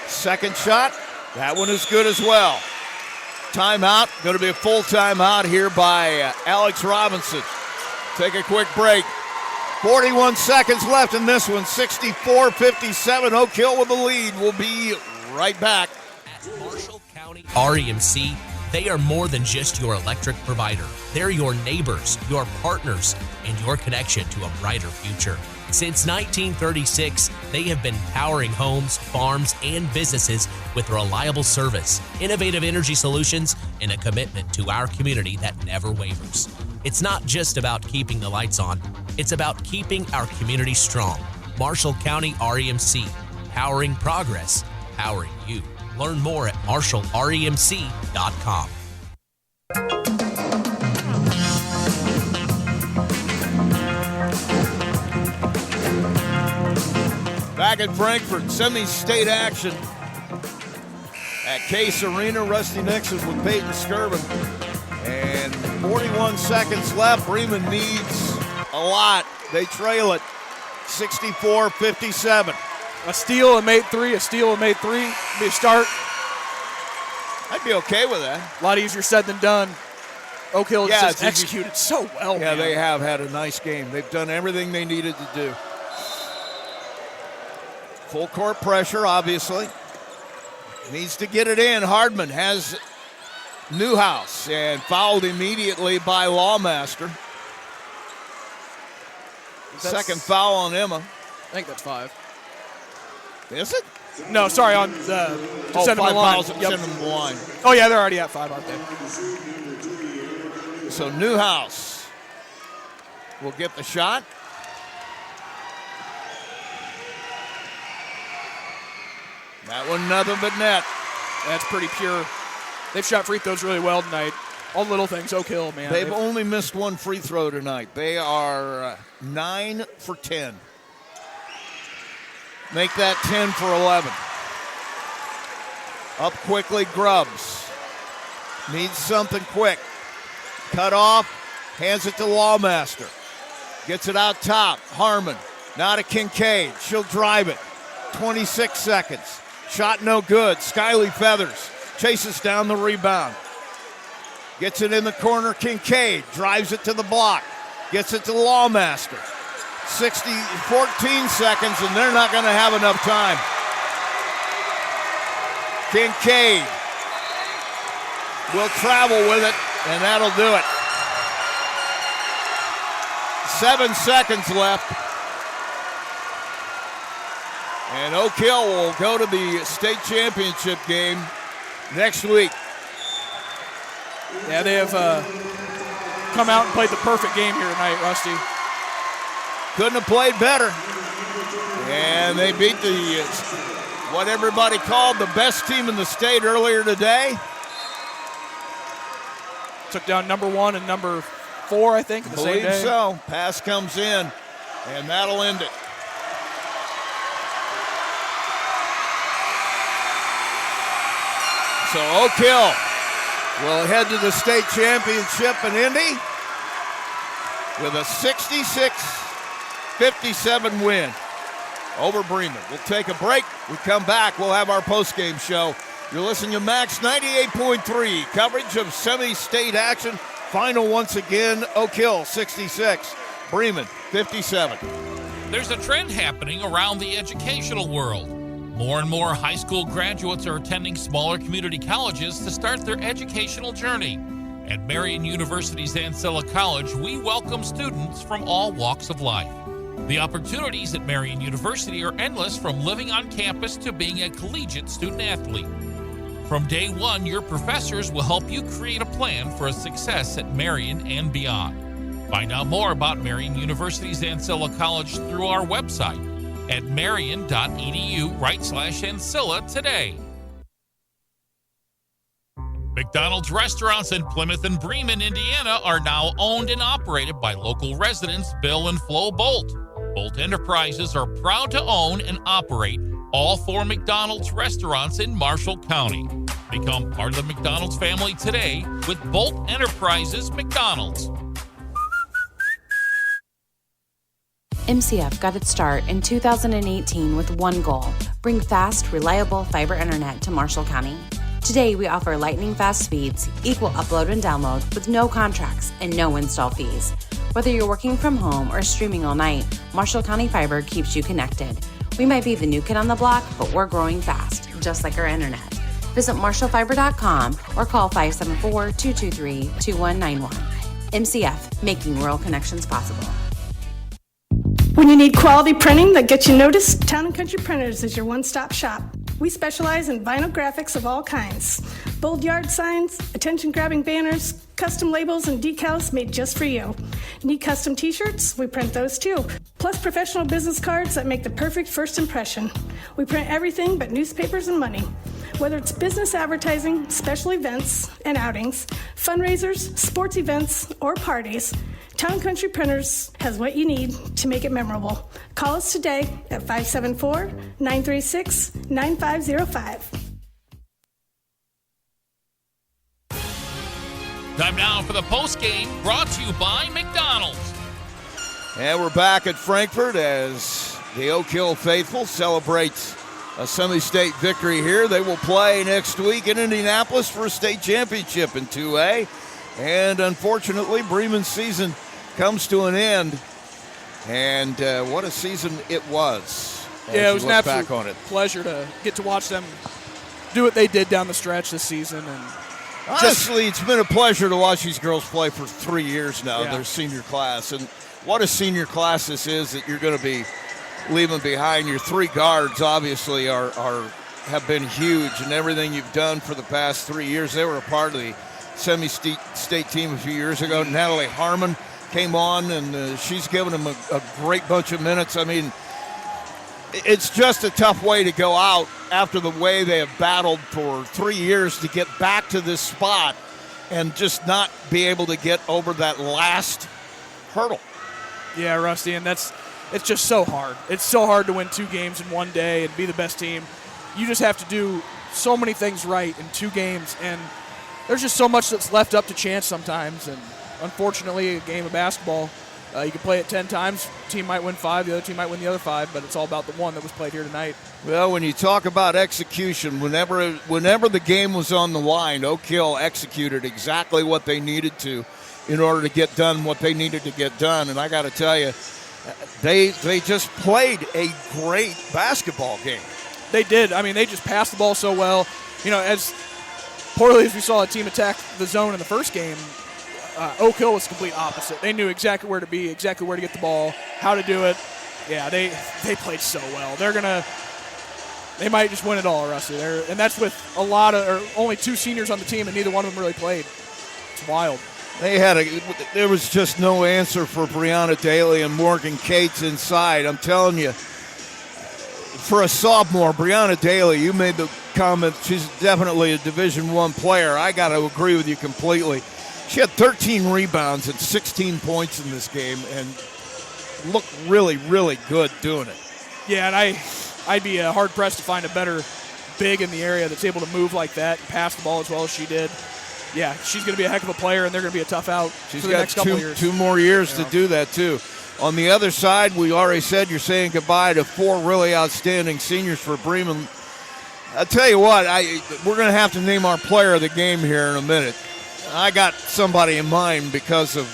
Second shot. That one is good as well. Timeout. Going to be a full timeout here by Alex Robinson. Take a quick break. 41 seconds left in this one. 64-57. Oak Hill with the lead. We'll be right back. At Marshall County REMC, they are more than just your electric provider. They're your neighbors, your partners, and your connection to a brighter future. Since 1936, they have been powering homes, farms, and businesses with reliable service, innovative energy solutions, and a commitment to our community that never wavers. It's not just about keeping the lights on, it's about keeping our community strong. Marshall County REMC, powering progress, powering you. Learn more at marshallremc.com. Back in Frankfort, semi-state action at Case Arena. Rusty Nixon with Peyton Skirvin. And 41 seconds left. Bremen needs a lot. They trail it 64-57. A steal and made three, a steal and made three. Be a start. I'd be okay with that. A lot easier said than done. Oak Hill just executed so well. Yeah, man. they have had a nice game. They've done everything they needed to do. Full court pressure, obviously. Needs to get it in. Hardman has Newhouse and fouled immediately by Lawmaster. Second foul on Emma. I think that's 5. Is it? No, sorry, on the send them the line. Send them the line. Oh, yeah, they're already at 5, aren't they? So Newhouse will get the shot. That one nothing but net. That's pretty pure. They've shot free throws really well tonight. All little things, Oak Hill, man. They've only missed one free throw tonight. They are 9 for 10. Make that 10 for 11. Up quickly, Grubbs. Needs something quick. Cut off, hands it to Lawmaster. Gets it out top, Harmon. Now to Kincaid, she'll drive it. 26 seconds. Shot no good. Skyly Feathers chases down the rebound. Gets it in the corner, Kincaid. Drives it to the block. Gets it to Lawmaster. 14 seconds, and they're not going to have enough time. Kincaid will travel with it, and that'll do it. 7 seconds left. And Oak Hill will go to the state championship game next week. Yeah, they have come out and played the perfect game here tonight, Rusty. Couldn't have played better. And they beat what everybody called the best team in the state earlier today. Took down number 1 and number 4, I think, the same day. Believe so. Pass comes in, and that'll end it. So Oak Hill will head to the state championship in Indy with a 66-57 win over Bremen. We'll take a break. We come back. We'll have our postgame show. You're listening to Max 98.3, coverage of semi-state action. Final once again, Oak Hill 66, Bremen, 57. There's a trend happening around the educational world. More and more high school graduates are attending smaller community colleges to start their educational journey. At Marian University's Ancilla College, we welcome students from all walks of life. The opportunities at Marian University are endless, from living on campus to being a collegiate student athlete. From day one, your professors will help you create a plan for a success at Marian and beyond. Find out more about Marian University's Ancilla College through our website at marian.edu/Ancilla today. McDonald's restaurants in Plymouth and Bremen, Indiana are now owned and operated by local residents Bill and Flo Bolt. Bolt Enterprises are proud to own and operate all 4 McDonald's restaurants in Marshall County. Become part of the McDonald's family today with Bolt Enterprises McDonald's. MCF got its start in 2018 with one goal: bring fast, reliable fiber internet to Marshall County. Today, we offer lightning-fast speeds, equal upload and download with no contracts and no install fees. Whether you're working from home or streaming all night, Marshall County Fiber keeps you connected. We might be the new kid on the block, but we're growing fast, just like our internet. Visit marshallfiber.com or call 574-223-2191. MCF, making rural connections possible. When you need quality printing that gets you noticed, Town & Country Printers is your one-stop shop. We specialize in vinyl graphics of all kinds. Bold yard signs, attention-grabbing banners, custom labels and decals made just for you. Need custom t-shirts? We print those too. Plus professional business cards that make the perfect first impression. We print everything but newspapers and money. Whether it's business advertising, special events and outings, fundraisers, sports events, or parties, Town & Country Printers has what you need to make it memorable. Call us today at 574-936-9505. Time now for the postgame, brought to you by McDonald's. And we're back at Frankfort as the Oak Hill faithful celebrates a semi-state victory here. They will play next week in Indianapolis for a state championship in 2A. And unfortunately, Bremen's season comes to an end. And what a season it was. Yeah, it was an absolute pleasure to get to watch them do what they did down the stretch this season. And honestly, it's been a pleasure to watch these girls play for 3 years now, their senior class. And what a senior class this is that you're going to be leaving behind. Your 3 guards obviously have been huge, and everything you've done for the past 3 years. They were a part of the semi-state team a few years ago. Natalie Harmon came on, and she's given them a great bunch of minutes. I mean, it's just a tough way to go out after the way they have battled for 3 years to get back to this spot and just not be able to get over that last hurdle. Yeah, Rusty, and it's just so hard. It's so hard to win 2 games in one day and be the best team. You just have to do so many things right in 2 games, and there's just so much that's left up to chance sometimes. And unfortunately, a game of basketball, you can play it 10 times. Team might win 5, the other team might win the other 5, but it's all about the one that was played here tonight. Well, when you talk about execution, whenever the game was on the line, Oak Hill executed exactly what they needed to in order to get done what they needed to get done. And I got to tell you, they just played a great basketball game. They did. I mean, they just passed the ball so well. You know, as poorly as we saw a team attack the zone in the first game, Oak Hill was the complete opposite. They knew exactly where to be, exactly where to get the ball, how to do it. Yeah, they played so well. They might just win it all, Rusty. And that's with only 2 seniors on the team, and neither one of them really played. It's wild. There was just no answer for Brianna Daly and Morgan Cates inside. I'm telling you, for a sophomore, Brianna Daly, you made the comment, she's definitely a Division I player. I got to agree with you completely. She had 13 rebounds and 16 points in this game and looked really, really good doing it. Yeah, and I'd be hard-pressed to find a better big in the area that's able to move like that and pass the ball as well as she did. Yeah, she's going to be a heck of a player, and they're going to be a tough out for the next couple of years. 2 more years to do that, too. On the other side, we already said you're saying goodbye to 4 really outstanding seniors for Bremen. I'll tell you what, we're going to have to name our player of the game here in a minute. I got somebody in mind because of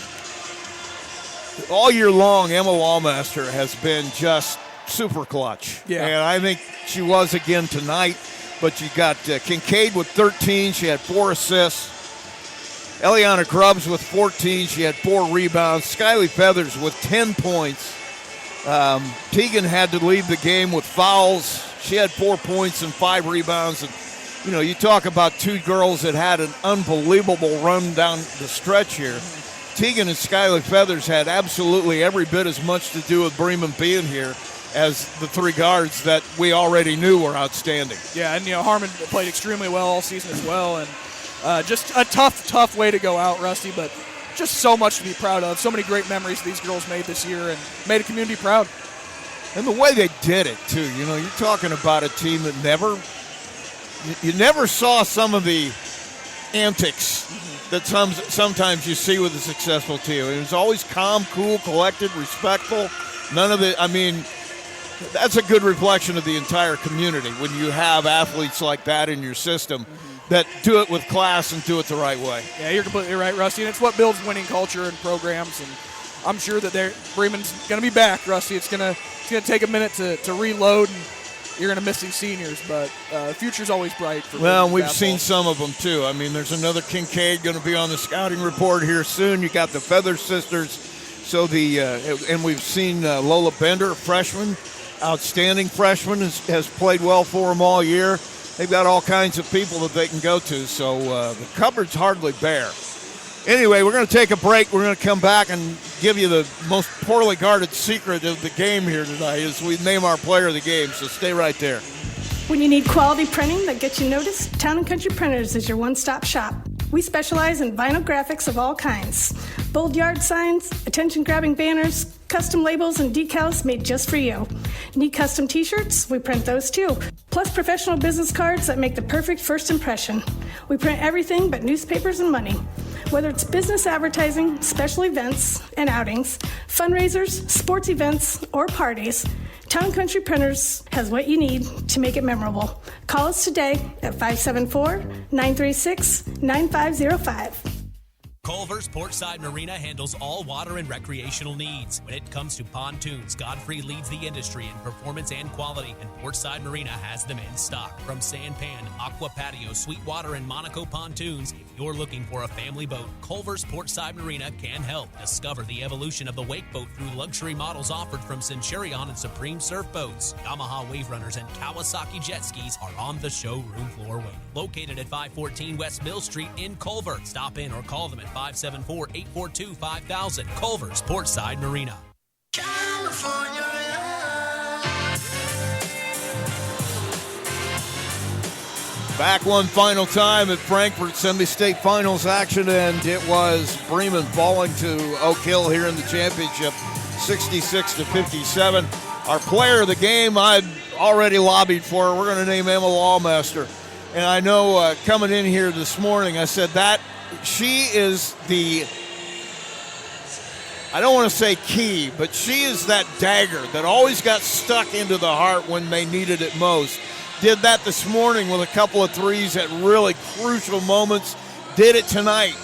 all year long, Emma Lawmaster has been just super clutch. Yeah. And I think she was again tonight. But you got Kincaid with 13. She had 4 assists. Eliana Grubbs with 14. She had 4 rebounds. Skyly Feathers with 10 points. Teagan had to leave the game with fouls. She had 4 points and 5 rebounds. And, you know, you talk about 2 girls that had an unbelievable run down the stretch here. Teagan and Skyly Feathers had absolutely every bit as much to do with Bremen being here as the 3 guards that we already knew were outstanding. Yeah, and, you know, Harmon played extremely well all season as well. And just a tough way to go out, Rusty, but just so much to be proud of. So many great memories these girls made this year and made a community proud. And the way they did it, too. You know, you're talking about a team that you never saw some of the antics that sometimes you see with a successful team. It was always calm, cool, collected, respectful. None of the, I mean, that's a good reflection of the entire community when you have athletes like that in your system that do it with class and do it the right way. Yeah, you're completely right, Rusty, and it's what builds winning culture and programs, and I'm sure that Bremen's going to be back, Rusty. It's going to take a minute to reload, and you're going to miss these seniors, but the future's always bright for Well, Bremen we've basketball. seen some of them, too. I mean, there's another Kincaid going to be on the scouting report here soon. You got the Feather sisters, so and we've seen Lola Bender, a freshman, outstanding freshman, has played well for them all year. They've got all kinds of people that they can go to, so the cupboard's hardly bare. Anyway, we're going to take a break. We're going to come back and give you the most poorly guarded secret of the game here tonight as we name our player of the game, so stay right there. When you need quality printing that gets you noticed, Town & Country Printers is your one-stop shop. We specialize in vinyl graphics of all kinds. Bold yard signs, attention-grabbing banners, custom labels and decals made just for you. Need custom t-shirts? We print those too. Plus professional business cards that make the perfect first impression. We print everything but newspapers and money. Whether it's business advertising, special events and outings, fundraisers, sports events, or parties, Town & Country Printers has what you need to make it memorable. Call us today at 574-936-9505. Culver's Portside Marina handles all water and recreational needs. When it comes to pontoons, Godfrey leads the industry in performance and quality, and Portside Marina has them in stock. From Sanpan, Aqua Patio, Sweetwater, and Monaco pontoons, if you're looking for a family boat, Culver's Portside Marina can help. Discover the evolution of the wake boat through luxury models offered from Centurion and Supreme Surf Boats. Yamaha Wave Runners and Kawasaki jet skis are on the showroom floor waiting. Located at 514 West Mill Street in Culver. Stop in or call them at 574-842-5000. Culver's Portside Marina. California. Back one final time at Frankfurt semi-state finals action, and it was Bremen falling to Oak Hill here in the championship, 66-57. Our player of the game, I'd already lobbied for her. We're going to name Emma Lawmaster. And I know coming in here this morning, I said that she is the, I don't want to say key, but she is that dagger that always got stuck into the heart when they needed it most. Did that this morning with a couple of threes at really crucial moments. Did it tonight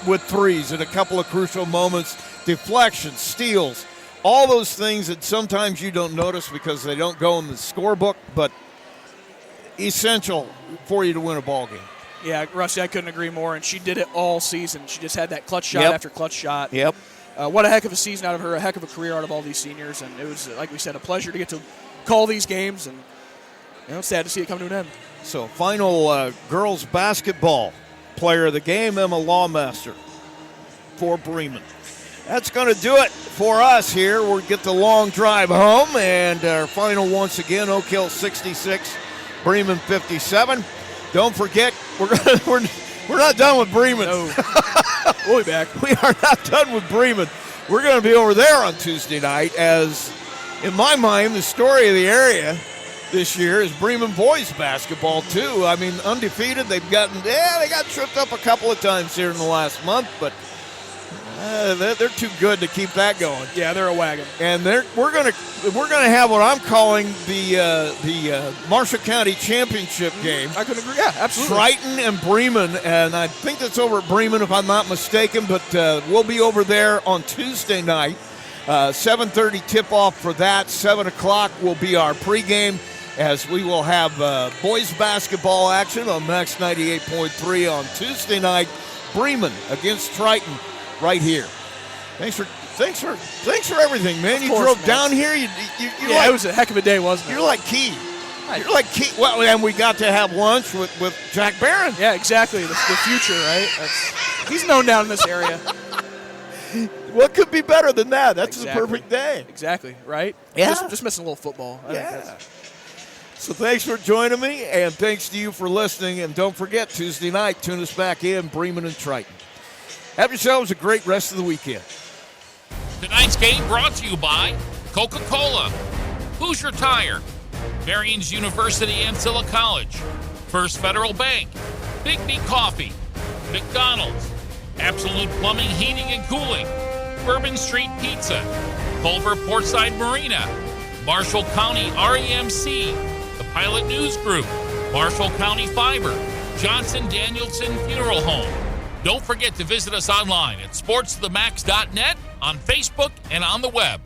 with threes at a couple of crucial moments. Deflections, steals, all those things that sometimes you don't notice because they don't go in the scorebook, but essential for you to win a ball game. Yeah, Rusty, I couldn't agree more, and she did it all season. She just had that clutch shot after clutch shot. Yep. What a heck of a season out of her, a heck of a career out of all these seniors, and it was, like we said, a pleasure to get to call these games, and sad to see it come to an end. So final girls basketball player of the game, Emma Lawmaster for Bremen. That's going to do it for us here. We'll get the long drive home, and our final once again, Oak Hill 66, Bremen 57. Don't forget, we're not done with Bremen. No. We'll be back. We are not done with Bremen. We're going to be over there on Tuesday night as, in my mind, the story of the area this year is Bremen boys basketball, too. I mean, undefeated. They got tripped up a couple of times here in the last month, but They're too good to keep that going. Yeah, they're a wagon. And we're gonna have what I'm calling the Marshall County Championship game. I could agree. Yeah, absolutely. Triton and Bremen, and I think that's over at Bremen if I'm not mistaken. But we'll be over there on Tuesday night. 7:30 tip-off for that. 7 o'clock will be our pregame, as we will have boys basketball action on Max 98.3 on Tuesday night. Bremen against Triton right here. Thanks for everything, man. You drove down here. You it was a heck of a day, wasn't it? You're like Key. You're like Key. Well, and we got to have lunch with Jack Barron. Yeah, exactly. The future, right? He's known down in this area. What could be better than that? That's Exactly. the perfect day. Exactly, right? Yeah. Just missing a little football. I think that's- So thanks for joining me, and thanks to you for listening. And don't forget, Tuesday night, tune us back in, Bremen and Triton. Have yourselves a great rest of the weekend. Tonight's game brought to you by Coca-Cola, Hoosier Tire, Marion's University Ancilla College, First Federal Bank, Bigby Coffee, McDonald's, Absolute Plumbing, Heating and Cooling, Bourbon Street Pizza, Culver Portside Marina, Marshall County REMC, the Pilot News Group, Marshall County Fiber, Johnson Danielson Funeral Home. Don't forget to visit us online at sportsthemax.net, on Facebook, and on the web.